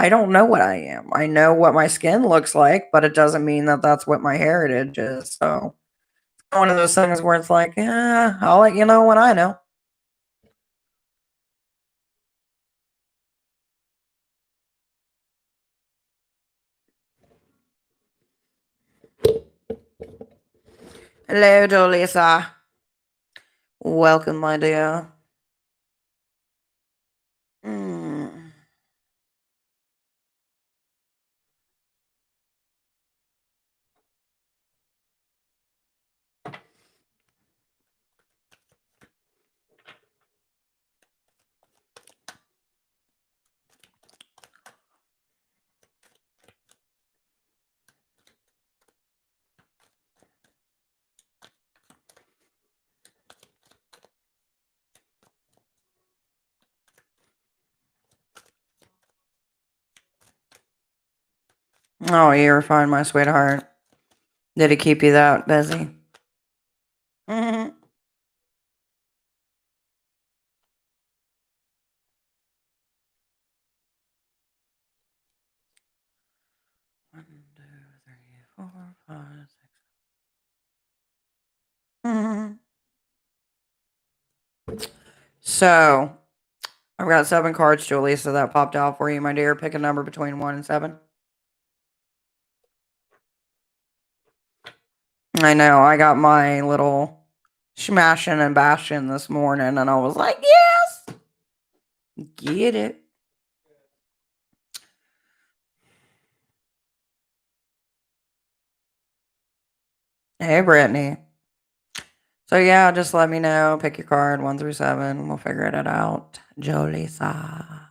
[SPEAKER 1] don't know what I am. I know what my skin looks like, but it doesn't mean that that's what my heritage is. So one of those things where it's like, yeah, I'll let you know when I know. Hello, Jolisa. Welcome, my dear. Mm. Oh, you're fine, my sweetheart. Did it keep you that busy? Mhm. One, two, three, four, five, six. Mhm. So I've got 7 cards, Julie, so that popped out for you, my dear. Pick a number between 1 and 7. I know. I got my little smashing and bashing this morning, and I was like, yes, get it. Hey, Brittany. So, yeah, just let me know. Pick your card 1 through 7. We'll figure it out. Jolisa.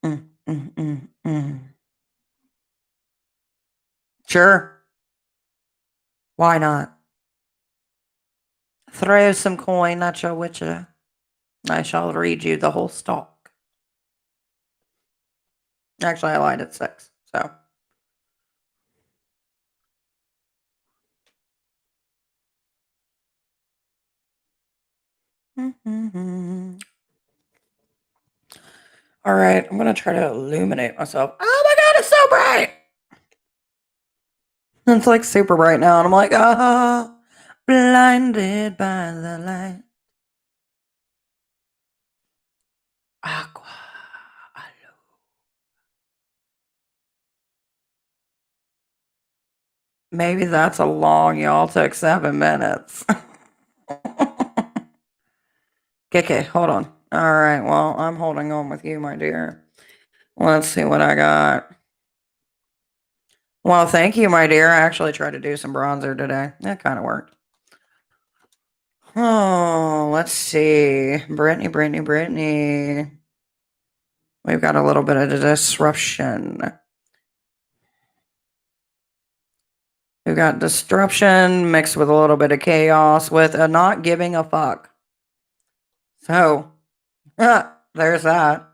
[SPEAKER 1] Mm, mm, mm, mm. Sure. Why not? Throw some coin at your witcher. I shall read you the whole stock. Actually, I lied at 6. So. All right, I'm gonna try to illuminate myself. Oh my god, it's so bright! It's like super bright now, and I'm like, oh, blinded by the light. Aqua. Maybe that's a long, y'all. Took 7 minutes. Okay, hold on. All right, well, I'm holding on with you, my dear. Let's see what I got. Well, thank you, my dear. I actually tried to do some bronzer today. That kind of worked. Oh, let's see. Brittany. We've got a little bit of disruption. We've got disruption mixed with a little bit of chaos with a not giving a fuck. So, there's that.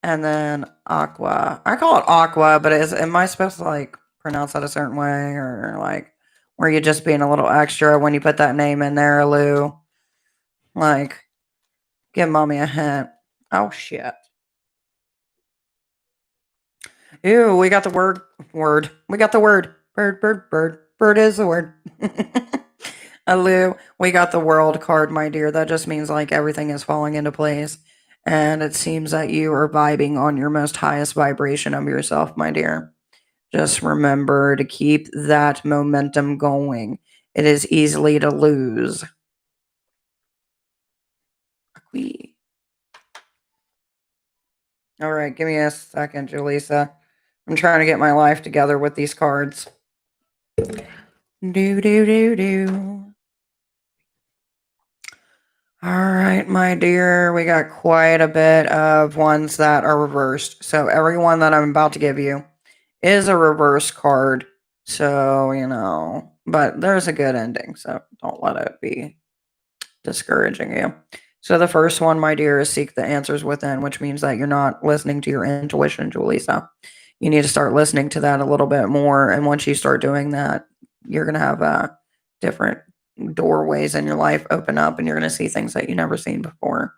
[SPEAKER 1] And then aqua. I call it aqua, but am I supposed to like pronounce that a certain way, or like were you just being a little extra when you put that name in there, Lou? Like, give mommy a hint. Oh shit. Ew, we got the word. We got the word. Bird. Bird is the word. Lou, we got the world card, my dear. That just means like everything is falling into place. And it seems that you are vibing on your most highest vibration of yourself, my dear. Just remember to keep that momentum going. It is easily to lose. All right, give me a second, Julissa. I'm trying to get my life together with these cards. Do. All right, my dear, we got quite a bit of ones that are reversed. So everyone that I'm about to give you is a reverse card. So, but there's a good ending. So don't let it be discouraging you. So the first one, my dear, is seek the answers within, which means that you're not listening to your intuition, Julissa. You need to start listening to that a little bit more. And once you start doing that, you're going to have different doorways in your life open up and you're going to see things that you never seen before.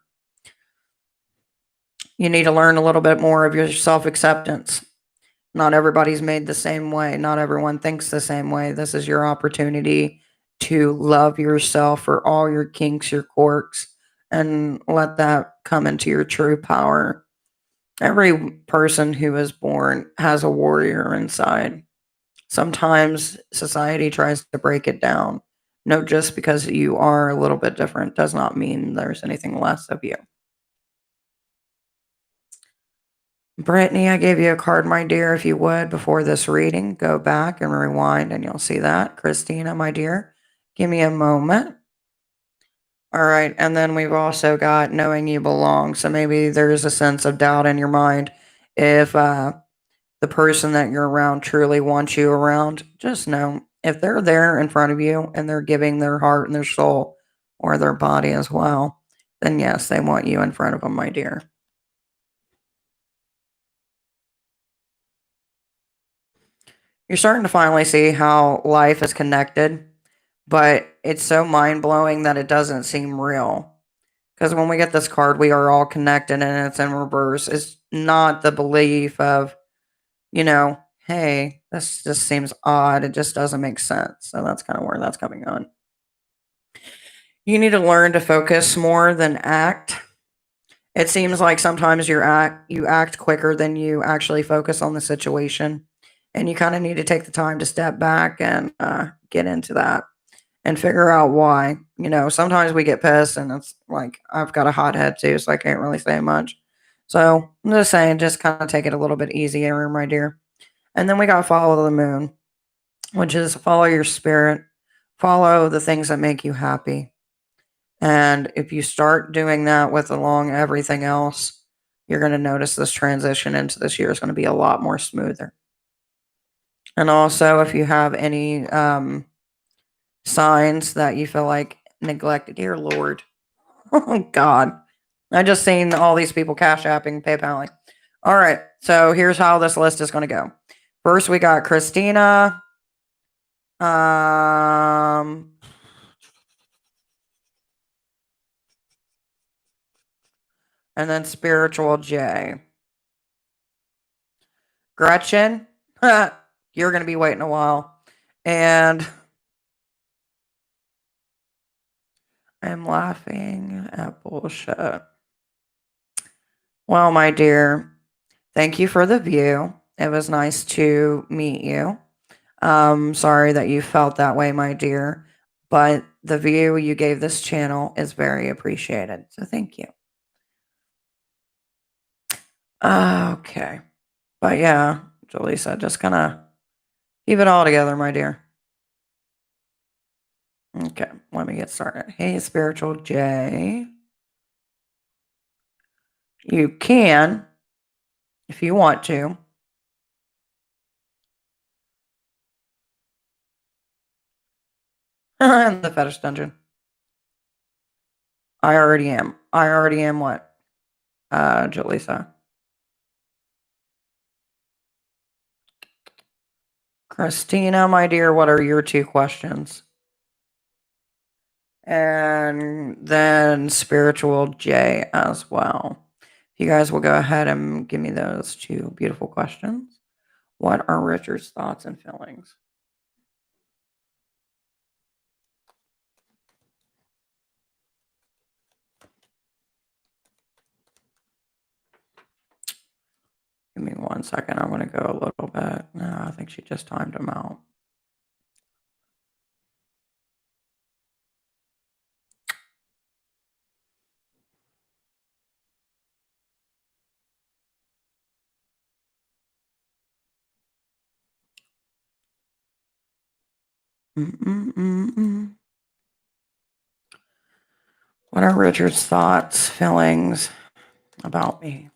[SPEAKER 1] You need to learn a little bit more of your self acceptance. Not everybody's made the same way. Not everyone thinks the same way. This is your opportunity to love yourself for all your kinks, your quirks, and let that come into your true power. Every person who is born has a warrior inside. Sometimes society tries to break it down. No, just because you are a little bit different does not mean there's anything less of you. Brittany, I gave you a card, my dear. If you would, before this reading, go back and rewind and you'll see that. Christina, my dear, give me a moment. All right. And then we've also got knowing you belong. So maybe there's a sense of doubt in your mind if the person that you're around truly wants you around. Just know if they're there in front of you and they're giving their heart and their soul or their body as well, then yes, they want you in front of them, my dear. You're starting to finally see how life is connected, but it's so mind blowing that it doesn't seem real. Because when we get this card, we are all connected and it's in reverse. It's not the belief of, hey, this just seems odd. It just doesn't make sense. So that's kind of where that's coming on. You need to learn to focus more than act. It seems like sometimes you act quicker than you actually focus on the situation. And you kind of need to take the time to step back and get into that and figure out why. Sometimes we get pissed and it's like I've got a hot head too, so I can't really say much. So I'm just saying, just kind of take it a little bit easier, my dear. And then we got follow the moon, which is follow your spirit, follow the things that make you happy. And if you start doing that with along everything else, you're going to notice this transition into this year is going to be a lot more smoother. And also, if you have any signs that you feel like neglected, dear Lord, oh God, I just seen all these people cash apping, PayPaling. All right, so here's how this list is going to go. First, we got Christina. And then Spiritual J. Gretchen, you're going to be waiting a while. And I'm laughing at bullshit. Well, my dear, thank you for the view. It was nice to meet you. Sorry that you felt that way, my dear, but the view you gave this channel is very appreciated. So thank you. Okay. But yeah, Jaleesa, just kind of keep it all together, my dear. Okay, let me get started. Hey, Spiritual J. You can, if you want to. In the fetish dungeon. I already am. I already am what? Jaleesa. Christina, my dear, what are your two questions? And then Spiritual J as well. You guys will go ahead and give me those two beautiful questions. What are Richard's thoughts and feelings? Give me 1 second. I'm going to go a little bit. No, I think she just timed them out. What are Richard's thoughts, feelings about me?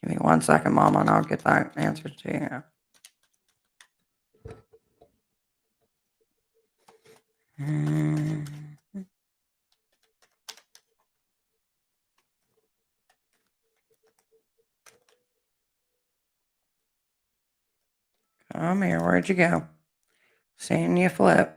[SPEAKER 1] Give me 1 second, Mama, and I'll get that answer to you. Come here, where'd you go? Seeing you flip.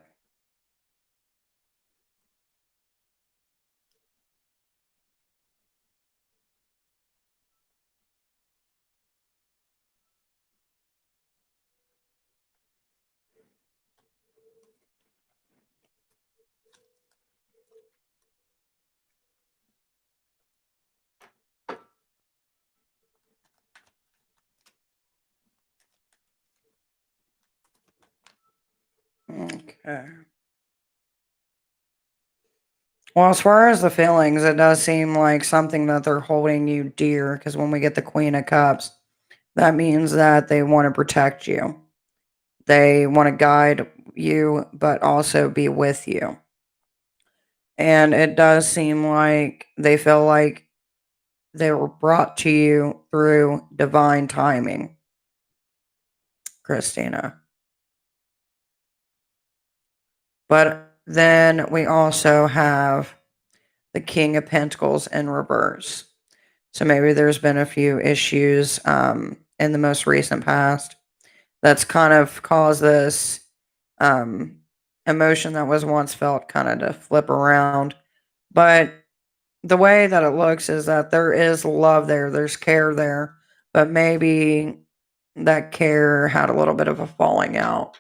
[SPEAKER 1] Okay. Well, as far as the feelings, it does seem like something that they're holding you dear, because when we get the Queen of Cups, that means that they want to protect you. They want to guide you, but also be with you. And it does seem like they feel like they were brought to you through divine timing, Christina. But then we also have the King of Pentacles in reverse. So maybe there's been a few issues in the most recent past that's kind of caused this um, emotion that was once felt kind of to flip around. But the way that it looks is that there is love there, there's care there, but maybe that care had a little bit of a falling out.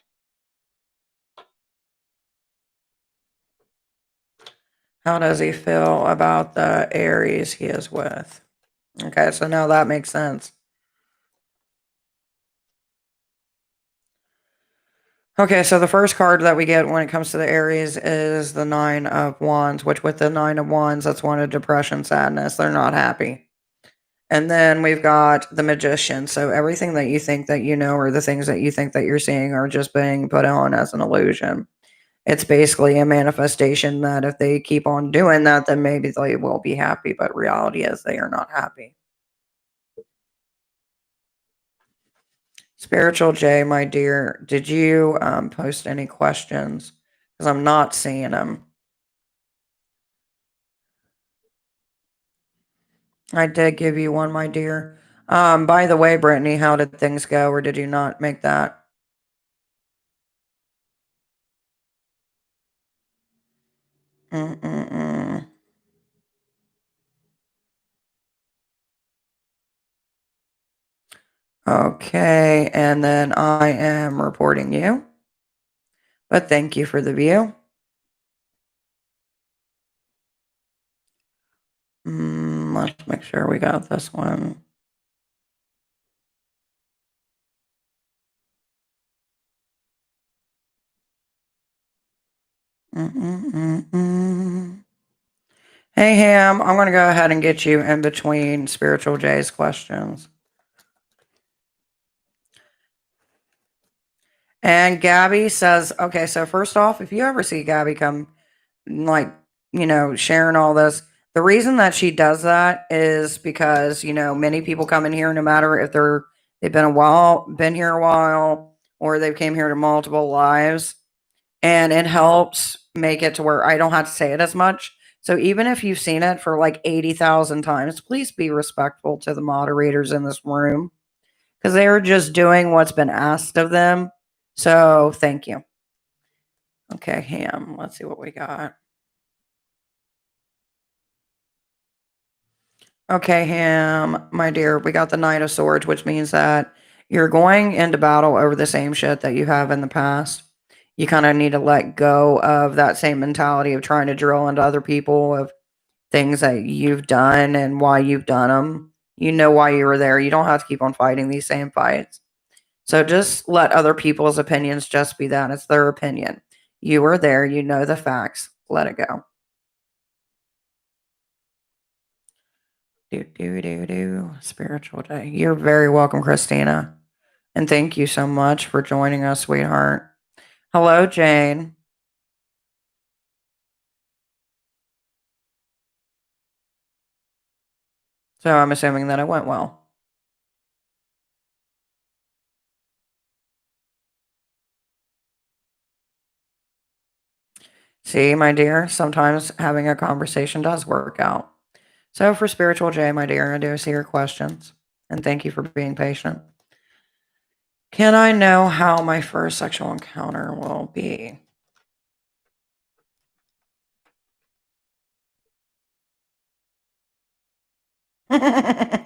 [SPEAKER 1] How does he feel about the Aries he is with? Okay, so now that makes sense. Okay, so the first card that we get when it comes to the Aries is the Nine of Wands, which with the Nine of Wands, that's one of depression, sadness. They're not happy. And then we've got the Magician. So everything that you think that you know or the things that you think that you're seeing are just being put on as an illusion. It's basically a manifestation that if they keep on doing that, then maybe they will be happy. But reality is they are not happy. Spiritual J, my dear, did you post any questions? Because I'm not seeing them. I did give you one, my dear. By the way, Brittany, how did things go, or did you not make that? Mm-mm-mm. Okay, and then I am reporting you. But thank you for the view. Let's make sure we got this one. Mm-mm-mm-mm. Hey, Ham, I'm going to go ahead and get you in between Spiritual J's questions. And Gabby says, okay, so first off, if you ever see Gabby come, like, sharing all this, the reason that she does that is because, many people come in here, no matter if they've been here a while, or they've came here to multiple lives, and it helps make it to where I don't have to say it as much. So even if you've seen it for like 80,000 times, please be respectful to the moderators in this room because they are just doing what's been asked of them. So thank you. Okay, Ham, let's see what we got. Okay, Ham, my dear, we got the Knight of Swords, which means that you're going into battle over the same shit that you have in the past. You kind of need to let go of that same mentality of trying to drill into other people, of things that you've done and why you've done them. You know why you were there. You don't have to keep on fighting these same fights. So just let other people's opinions just be that. It's their opinion. You were there. You know the facts. Let it go. Spiritual day. You're very welcome, Christina. And thank you so much for joining us, sweetheart. Hello, Jane. So I'm assuming that it went well. See, my dear, sometimes having a conversation does work out. So for Spiritual J, my dear, I do see your questions. And thank you for being patient. Can I know how my first sexual encounter will be? Okay.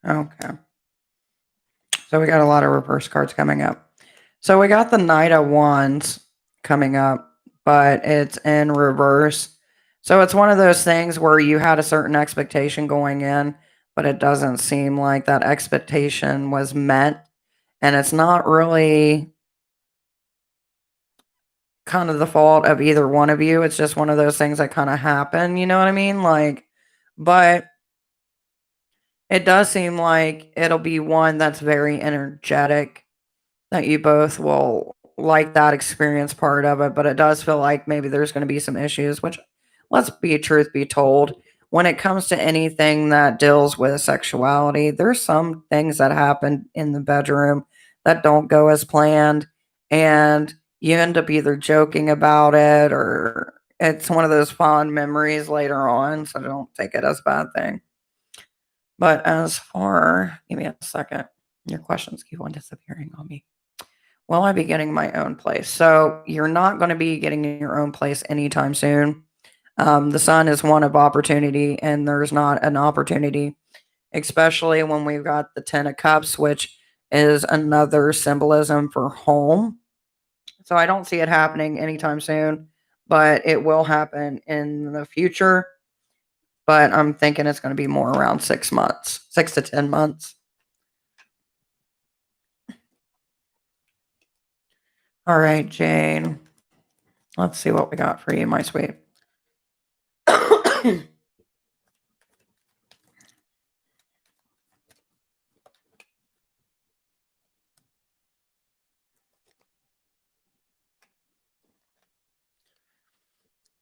[SPEAKER 1] Okay. So we got a lot of reverse cards coming up. So we got the Knight of Wands coming up, but it's in reverse. So it's one of those things where you had a certain expectation going in, but it doesn't seem like that expectation was met. And it's not really kind of the fault of either one of you. It's just one of those things that kind of happen. You know what I mean? Like, but it does seem like it'll be one that's very energetic, that you both will like that experience part of it, but it does feel like maybe there's going to be some issues, which, let's be truth be told, when it comes to anything that deals with sexuality, there's some things that happen in the bedroom that don't go as planned, and you end up either joking about it or it's one of those fond memories later on, so don't take it as a bad thing. But as for, give me a second. Your questions keep on disappearing on me. Will I be getting my own place? So you're not going to be getting your own place anytime soon. The sun is one of opportunity, and there's not an opportunity, especially when we've got the Ten of Cups, which is another symbolism for home. So I don't see it happening anytime soon, but it will happen in the future. But I'm thinking it's going to be more around 6 months, 6 to 10 months. All right, Jane. Let's see what we got for you, my sweet.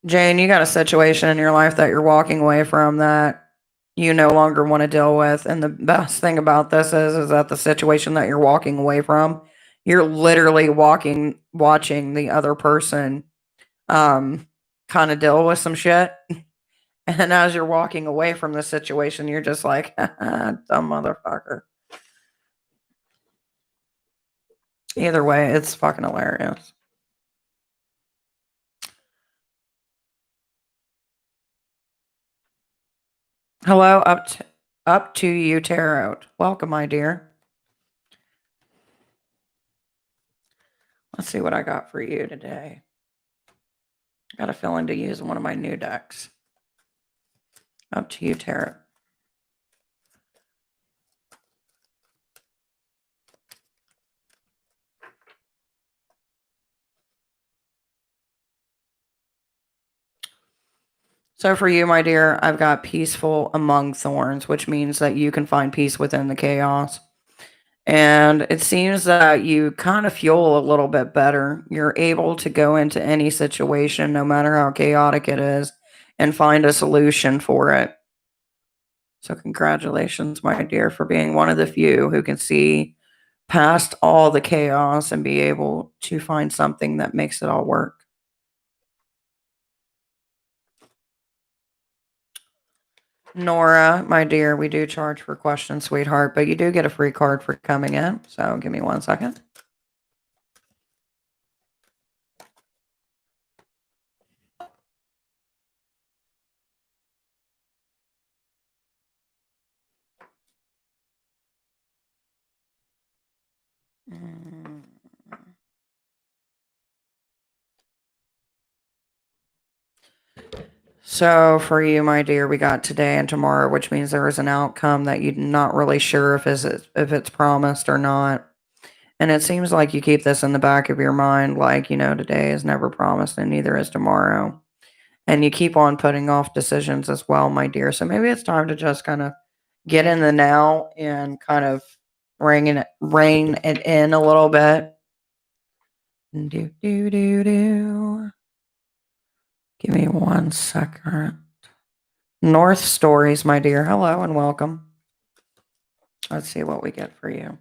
[SPEAKER 1] Jane, you got a situation in your life that you're walking away from that you no longer want to deal with. And the best thing about this is that the situation that you're walking away from, you're literally watching the other person um kind of deal with some shit. And as you're walking away from the situation, you're just like, dumb motherfucker. Either way, it's fucking hilarious. Hello, up to you, Tarot. Welcome, my dear. Let's see what I got for you today. Got a feeling to use one of my new decks. Up to you, Tarot. So for you, my dear, I've got peaceful among thorns, which means that you can find peace within the chaos. And it seems that you kind of feel a little bit better. You're able to go into any situation, no matter how chaotic it is, and find a solution for it. So congratulations, my dear, for being one of the few who can see past all the chaos and be able to find something that makes it all work. Nora, my dear, we do charge for questions, sweetheart, but you do get a free card for coming in. So give me 1 second. Mm. So for you, my dear, we got today and tomorrow, which means there is an outcome that you're not really sure if it's promised or not. And it seems like you keep this in the back of your mind, like, today is never promised and neither is tomorrow. And you keep on putting off decisions as well, my dear. So maybe it's time to just kind of get in the now and kind of rein it in a little bit. Do, do, do, do. Give me 1 second. North Stories, my dear. Hello and welcome. Let's see what we get for you.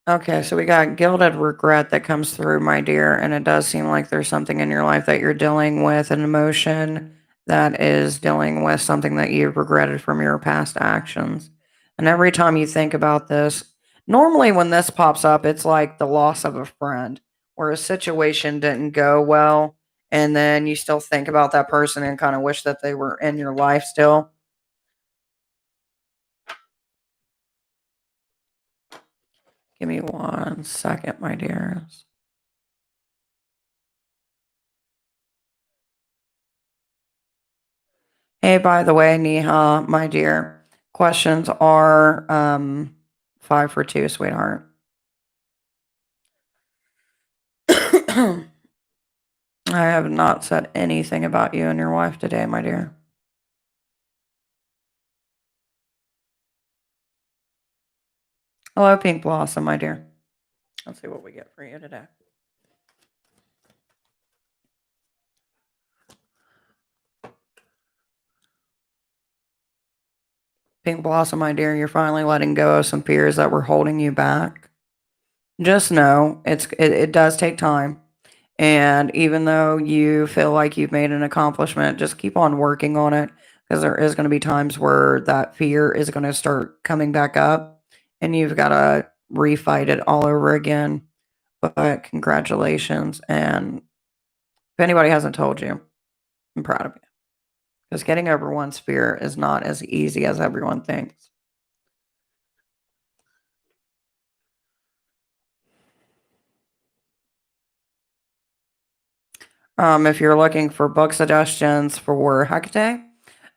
[SPEAKER 1] Okay, so we got gilded regret that comes through, my dear, and it does seem like there's something in your life that you're dealing with, an emotion that is dealing with something that you've regretted from your past actions. And every time you think about this, normally when this pops up, it's like the loss of a friend or a situation didn't go well, and then you still think about that person and kind of wish that they were in your life still. Give me 1 second, my dears. Hey, by the way, Neha, my dear, questions are 5 for 2, sweetheart. I have not said anything about you and your wife today, my dear. Hello, Pink Blossom, my dear. Let's see what we get for you today. Pink Blossom, my dear, you're finally letting go of some fears that were holding you back. Just know it does take time. And even though you feel like you've made an accomplishment, just keep on working on it because there is going to be times where that fear is going to start coming back up and you've got to refight it all over again. But congratulations. And if anybody hasn't told you, I'm proud of you because getting over one's fear is not as easy as everyone thinks. If you're looking for book suggestions for Hecate,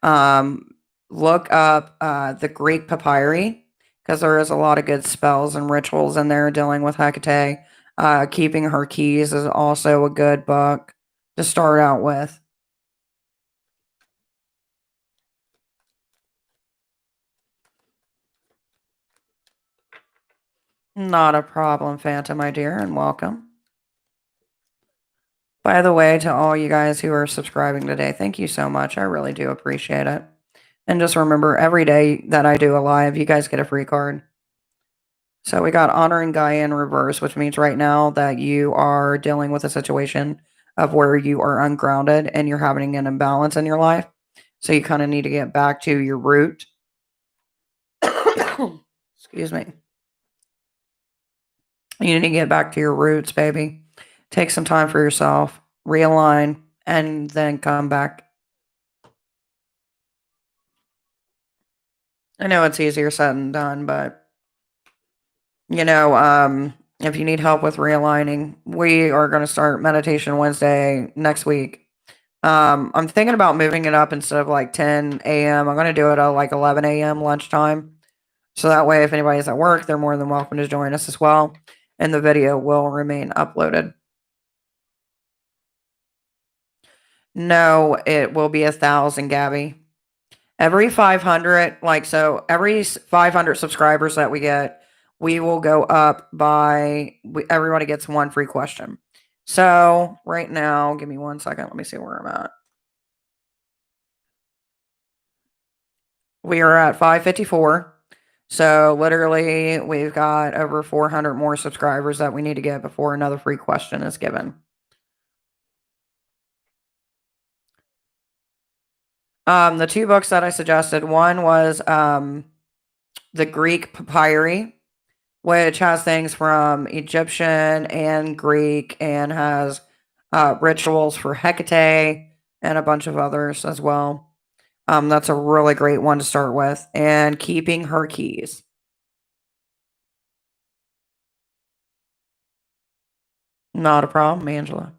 [SPEAKER 1] um, look up the Greek papyri because there is a lot of good spells and rituals in there dealing with Hecate. Keeping Her Keys is also a good book to start out with. Not a problem, Phantom, my dear, and welcome. By the way, to all you guys who are subscribing today, thank you so much. I really do appreciate it. And just remember, every day that I do a live, you guys get a free card. So we got honoring Gaia in reverse, which means right now that you are dealing with a situation of where you are ungrounded and you're having an imbalance in your life. So you kind of need to get back to your root. Excuse me. You need to get back to your roots, baby. Take some time for yourself, realign, and then come back. I know it's easier said than done, but if you need help with realigning, we are going to start meditation Wednesday next week. I'm thinking about moving it up instead of like 10 a.m. I'm going to do it at like 11 a.m. lunchtime. So that way, if anybody's at work, they're more than welcome to join us as well. And the video will remain uploaded. No, it will be 1,000, Gabby. Every 500, every 500 subscribers that we get, we will go up by, everybody gets one free question. So right now, give me 1 second. Let me see where I'm at. We are at 554. So literally, we've got over 400 more subscribers that we need to get before another free question is given. The two books that I suggested, one was the Greek papyri, which has things from Egyptian and Greek and has rituals for Hecate and a bunch of others as well. That's a really great one to start with. And Keeping Her Keys. Not a problem, Angela.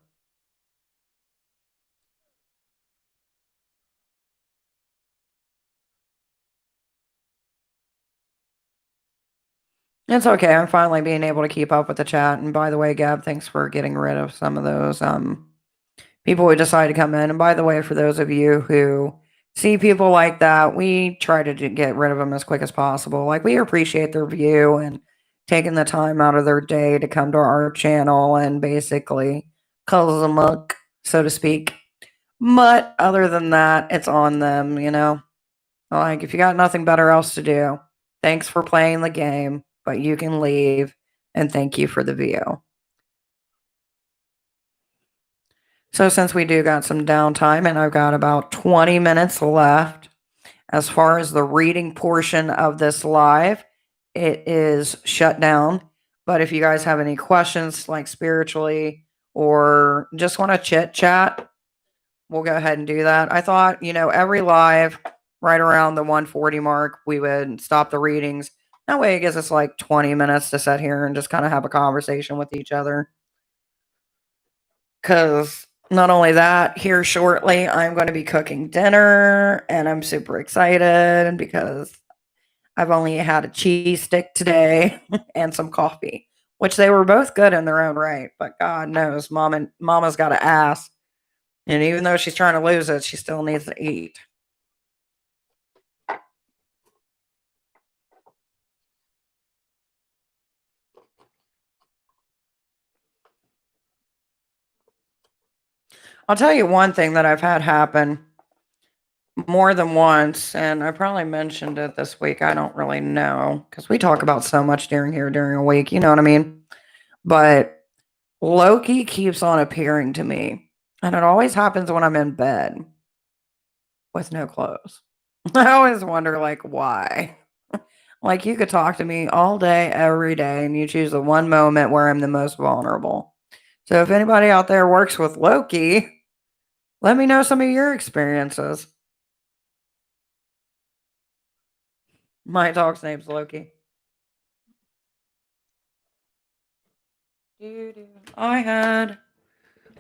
[SPEAKER 1] It's okay. I'm finally being able to keep up with the chat. And by the way, Gab, thanks for getting rid of some of those people who decide to come in. And by the way, for those of you who see people like that, we try to get rid of them as quick as possible. Like, we appreciate their view and taking the time out of their day to come to our channel and basically cause a muck, so to speak. But other than that, it's on them, you know? Like, if you got nothing better else to do, thanks for playing the game, but you can leave, and thank you for the view. So since we do got some downtime and I've got about 20 minutes left, as far as the reading portion of this live, it is shut down. But if you guys have any questions, like spiritually, or just want to chit chat, we'll go ahead and do that. I thought, every live right around the 140 mark, we would stop the readings. That way it gives us like 20 minutes to sit here and just kind of have a conversation with each other. Because not only that, here shortly, I'm going to be cooking dinner and I'm super excited because I've only had a cheese stick today and some coffee, which they were both good in their own right. But God knows, Mama's got an ass. And even though she's trying to lose it, she still needs to eat. I'll tell you one thing that I've had happen more than once, and I probably mentioned it this week. I don't really know because we talk about so much during a week. You know what I mean? But Loki keeps on appearing to me, and it always happens when I'm in bed with no clothes. I always wonder, like, why? Like, you could talk to me all day, every day, and you choose the one moment where I'm the most vulnerable. So if anybody out there works with Loki, let me know some of your experiences. My dog's name's Loki. I had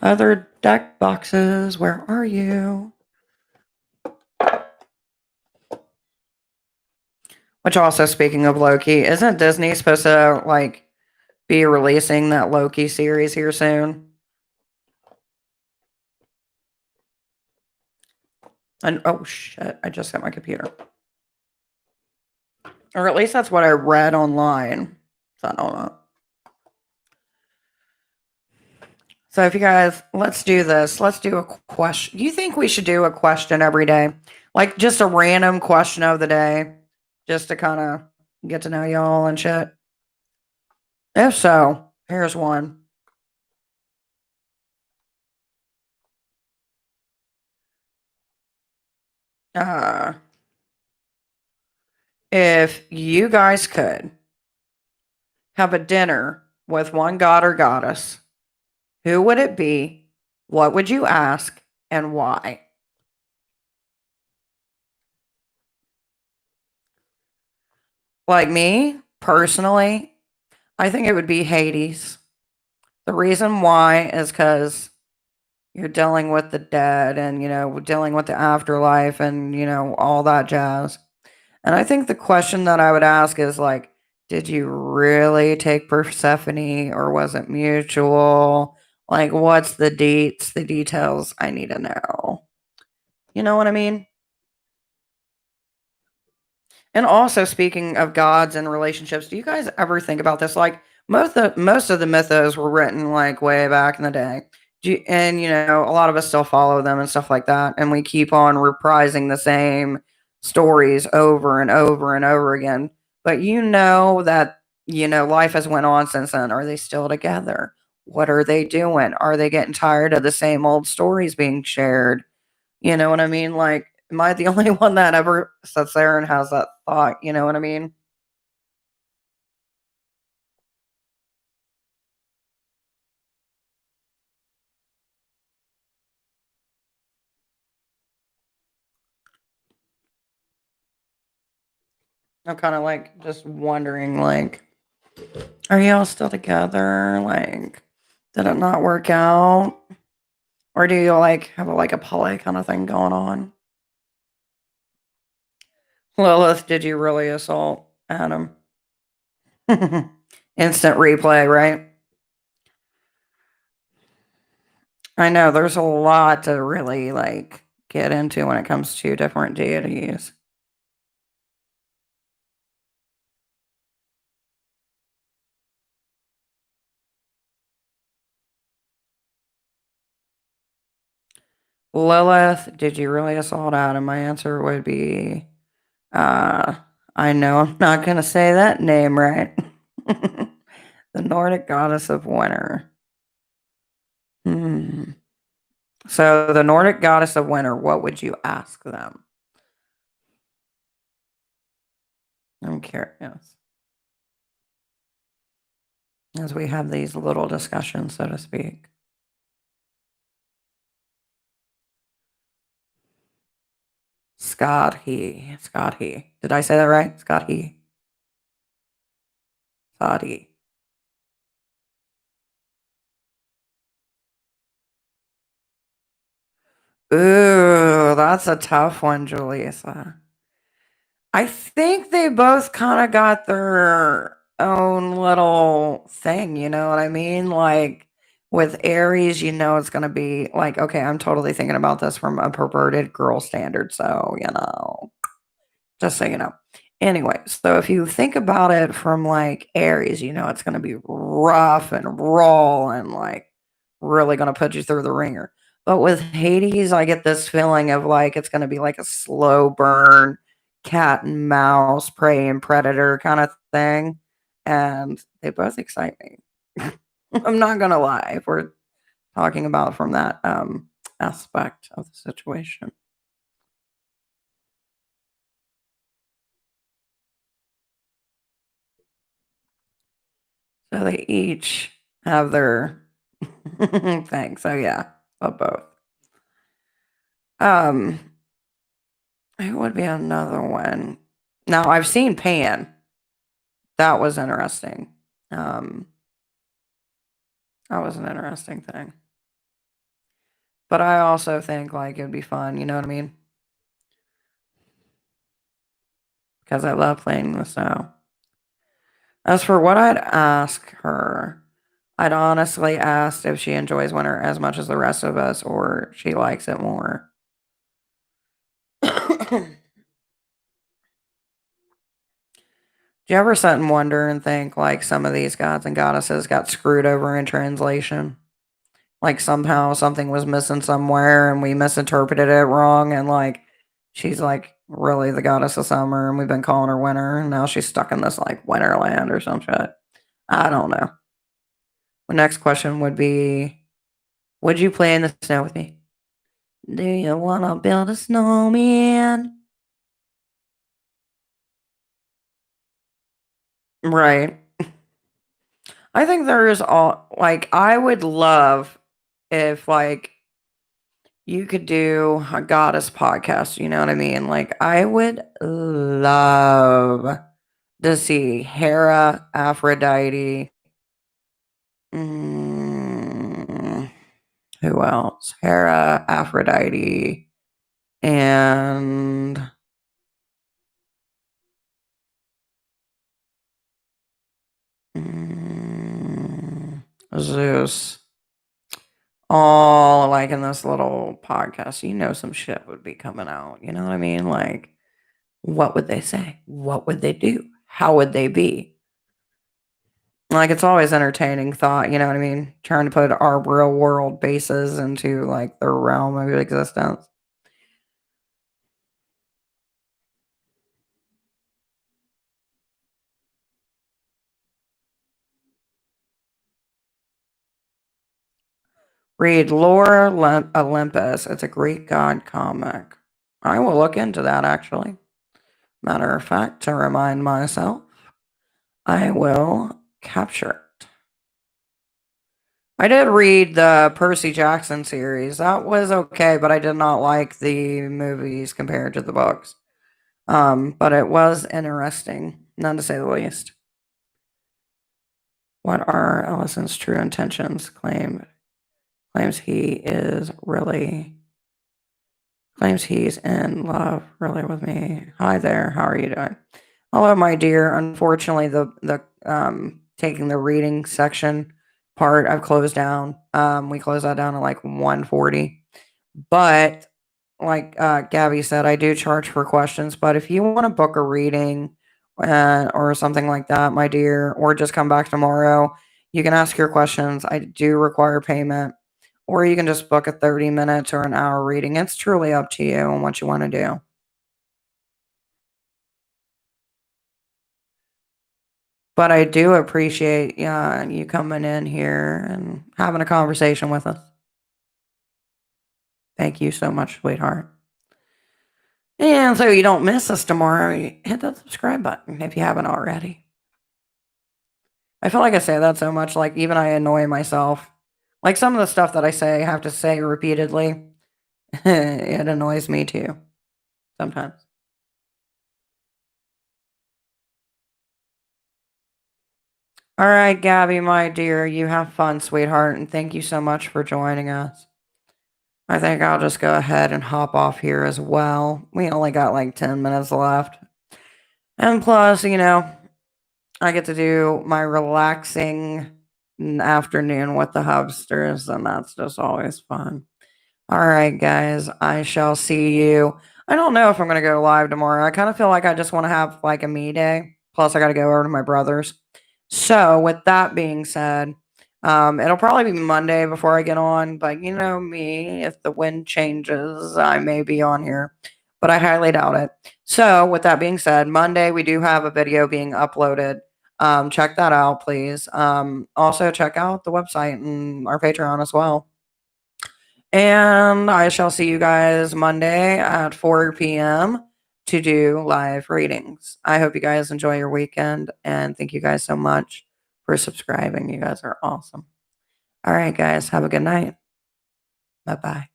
[SPEAKER 1] other deck boxes. Where are you? Which also, speaking of Loki, isn't Disney supposed to like be releasing that Loki series here soon? And oh shit, I just hit my computer. Or at least that's what I read online. So I don't know. So if you guys, let's do this. Let's do a question. Do you think we should do a question every day? Like just a random question of the day, just to kind of get to know y'all and shit? If so, here's one. Uh, if you guys could have a dinner with one god or goddess, who would it be? What would you ask and why? Like me, personally, I think it would be Hades. The reason why is because you're dealing with the dead and, dealing with the afterlife and, all that jazz. And I think the question that I would ask is like, did you really take Persephone or was it mutual? Like, what's the dates, the details I need to know? You know what I mean? And also, speaking of gods and relationships, do you guys ever think about this? Like, most of the mythos were written like way back in the day. And a lot of us still follow them and stuff like that, and we keep on reprising the same stories over and over and over again. But that life has went on since then. Are they still together? What are they doing? Are they getting tired of the same old stories being shared? You know what I mean? Like, am I the only one that ever sits there and has that thought? You know what I mean? I'm kind of like just wondering, like, are y'all still together? Like, did it not work out? Or do you like have a play kind of thing going on? Lilith, did you really assault Adam? Instant replay, right? I know there's a lot to really like get into when it comes to different deities. Lilith, did you really assault Adam? My answer would be, uh, I know I'm not going to say that name right. The Nordic goddess of winter. Hmm. So, the Nordic goddess of winter, what would you ask them? I'm curious. As we have these little discussions, so to speak. Scott he. Scott he. Did I say that right? Scott he. Scott he. Ooh, that's a tough one, Julissa. I think they both kind of got their own little thing, you know what I mean? Like with Aries, you know, it's going to be like, okay, I'm totally thinking about this from a perverted girl standard. So, you know, just so you know. Anyway, so if you think about it from like Aries, you know, it's going to be rough and raw and like really going to put you through the ringer. But with Hades, I get this feeling of like it's going to be like a slow burn, cat and mouse, prey and predator kind of thing. And they both excite me. I'm not going to lie if we're talking about from that aspect of the situation. So they each have their thing. So yeah, of both. Um, who would be another one? Now I've seen Pan. That was interesting. Um, that was an interesting thing. But I also think like it'd be fun. You know what I mean? Because I love playing in the snow. As for what I'd ask her, I'd honestly ask if she enjoys winter as much as the rest of us, or she likes it more. Do you ever sit and wonder and think like some of these gods and goddesses got screwed over in translation? Like somehow something was missing somewhere and we misinterpreted it wrong, and like she's like really the goddess of summer and we've been calling her winter, and now she's stuck in this like winter land or some shit. I don't know. The next question would be, would you play in the snow with me? Do you wanna build a snowman? Right. I think there is all like I would love if like you could do a goddess podcast, you know what I mean? Like I would love to see Hera, Aphrodite. Mm, who else? Hera, Aphrodite, and mm, Zeus. All like in this little podcast, you know, some shit would be coming out. You know what I mean? Like, what would they say? What would they do? How would they be? Like, it's always entertaining thought. You know what I mean? Trying to put our real world bases into like the realm of existence. Read Lore Olympus. It's a Greek god comic. I will look into that actually. Matter of fact, to remind myself, I will capture it. I did read the Percy Jackson series. That was okay, but I did not like the movies compared to the books. But it was interesting, none to say the least. What are Ellison's true intentions? Claims he is really claims he's in love really with me. Hi there, how are you doing? Hello, my dear. Unfortunately, the taking the reading section part I've closed down. We closed that down at like 1:40. But like Gabby said, I do charge for questions. But if you want to book a reading or something like that, my dear, or just come back tomorrow, you can ask your questions. I do require payment, or you can just book a 30 minutes or an hour reading. It's truly up to you and what you want to do. But I do appreciate, yeah, you coming in here and having a conversation with us. Thank you so much, sweetheart. And so you don't miss us tomorrow, hit that subscribe button if you haven't already. I feel like I say that so much, like even I annoy myself. Like some of the stuff that I say, I have to say repeatedly. It annoys me too sometimes. All right, Gabby, my dear, you have fun, sweetheart, and thank you so much for joining us. I think I'll just go ahead and hop off here as well. We only got like 10 minutes left. And plus, I get to do my relaxing afternoon with the hubsters, and that's just always fun. All right, guys, I shall see you. I don't know if I'm going to go live tomorrow. I kind of feel like I just want to have like a me day. Plus, I got to go over to my brother's. So, with that being said, it'll probably be Monday before I get on. But you know me, if the wind changes, I may be on here, but I highly doubt it. So, with that being said, Monday we do have a video being uploaded. Check that out, please. Also, check out the website and our Patreon as well. And I shall see you guys Monday at 4 p.m. to do live readings. I hope you guys enjoy your weekend and thank you guys so much for subscribing. You guys are awesome. All right, guys, have a good night. Bye bye.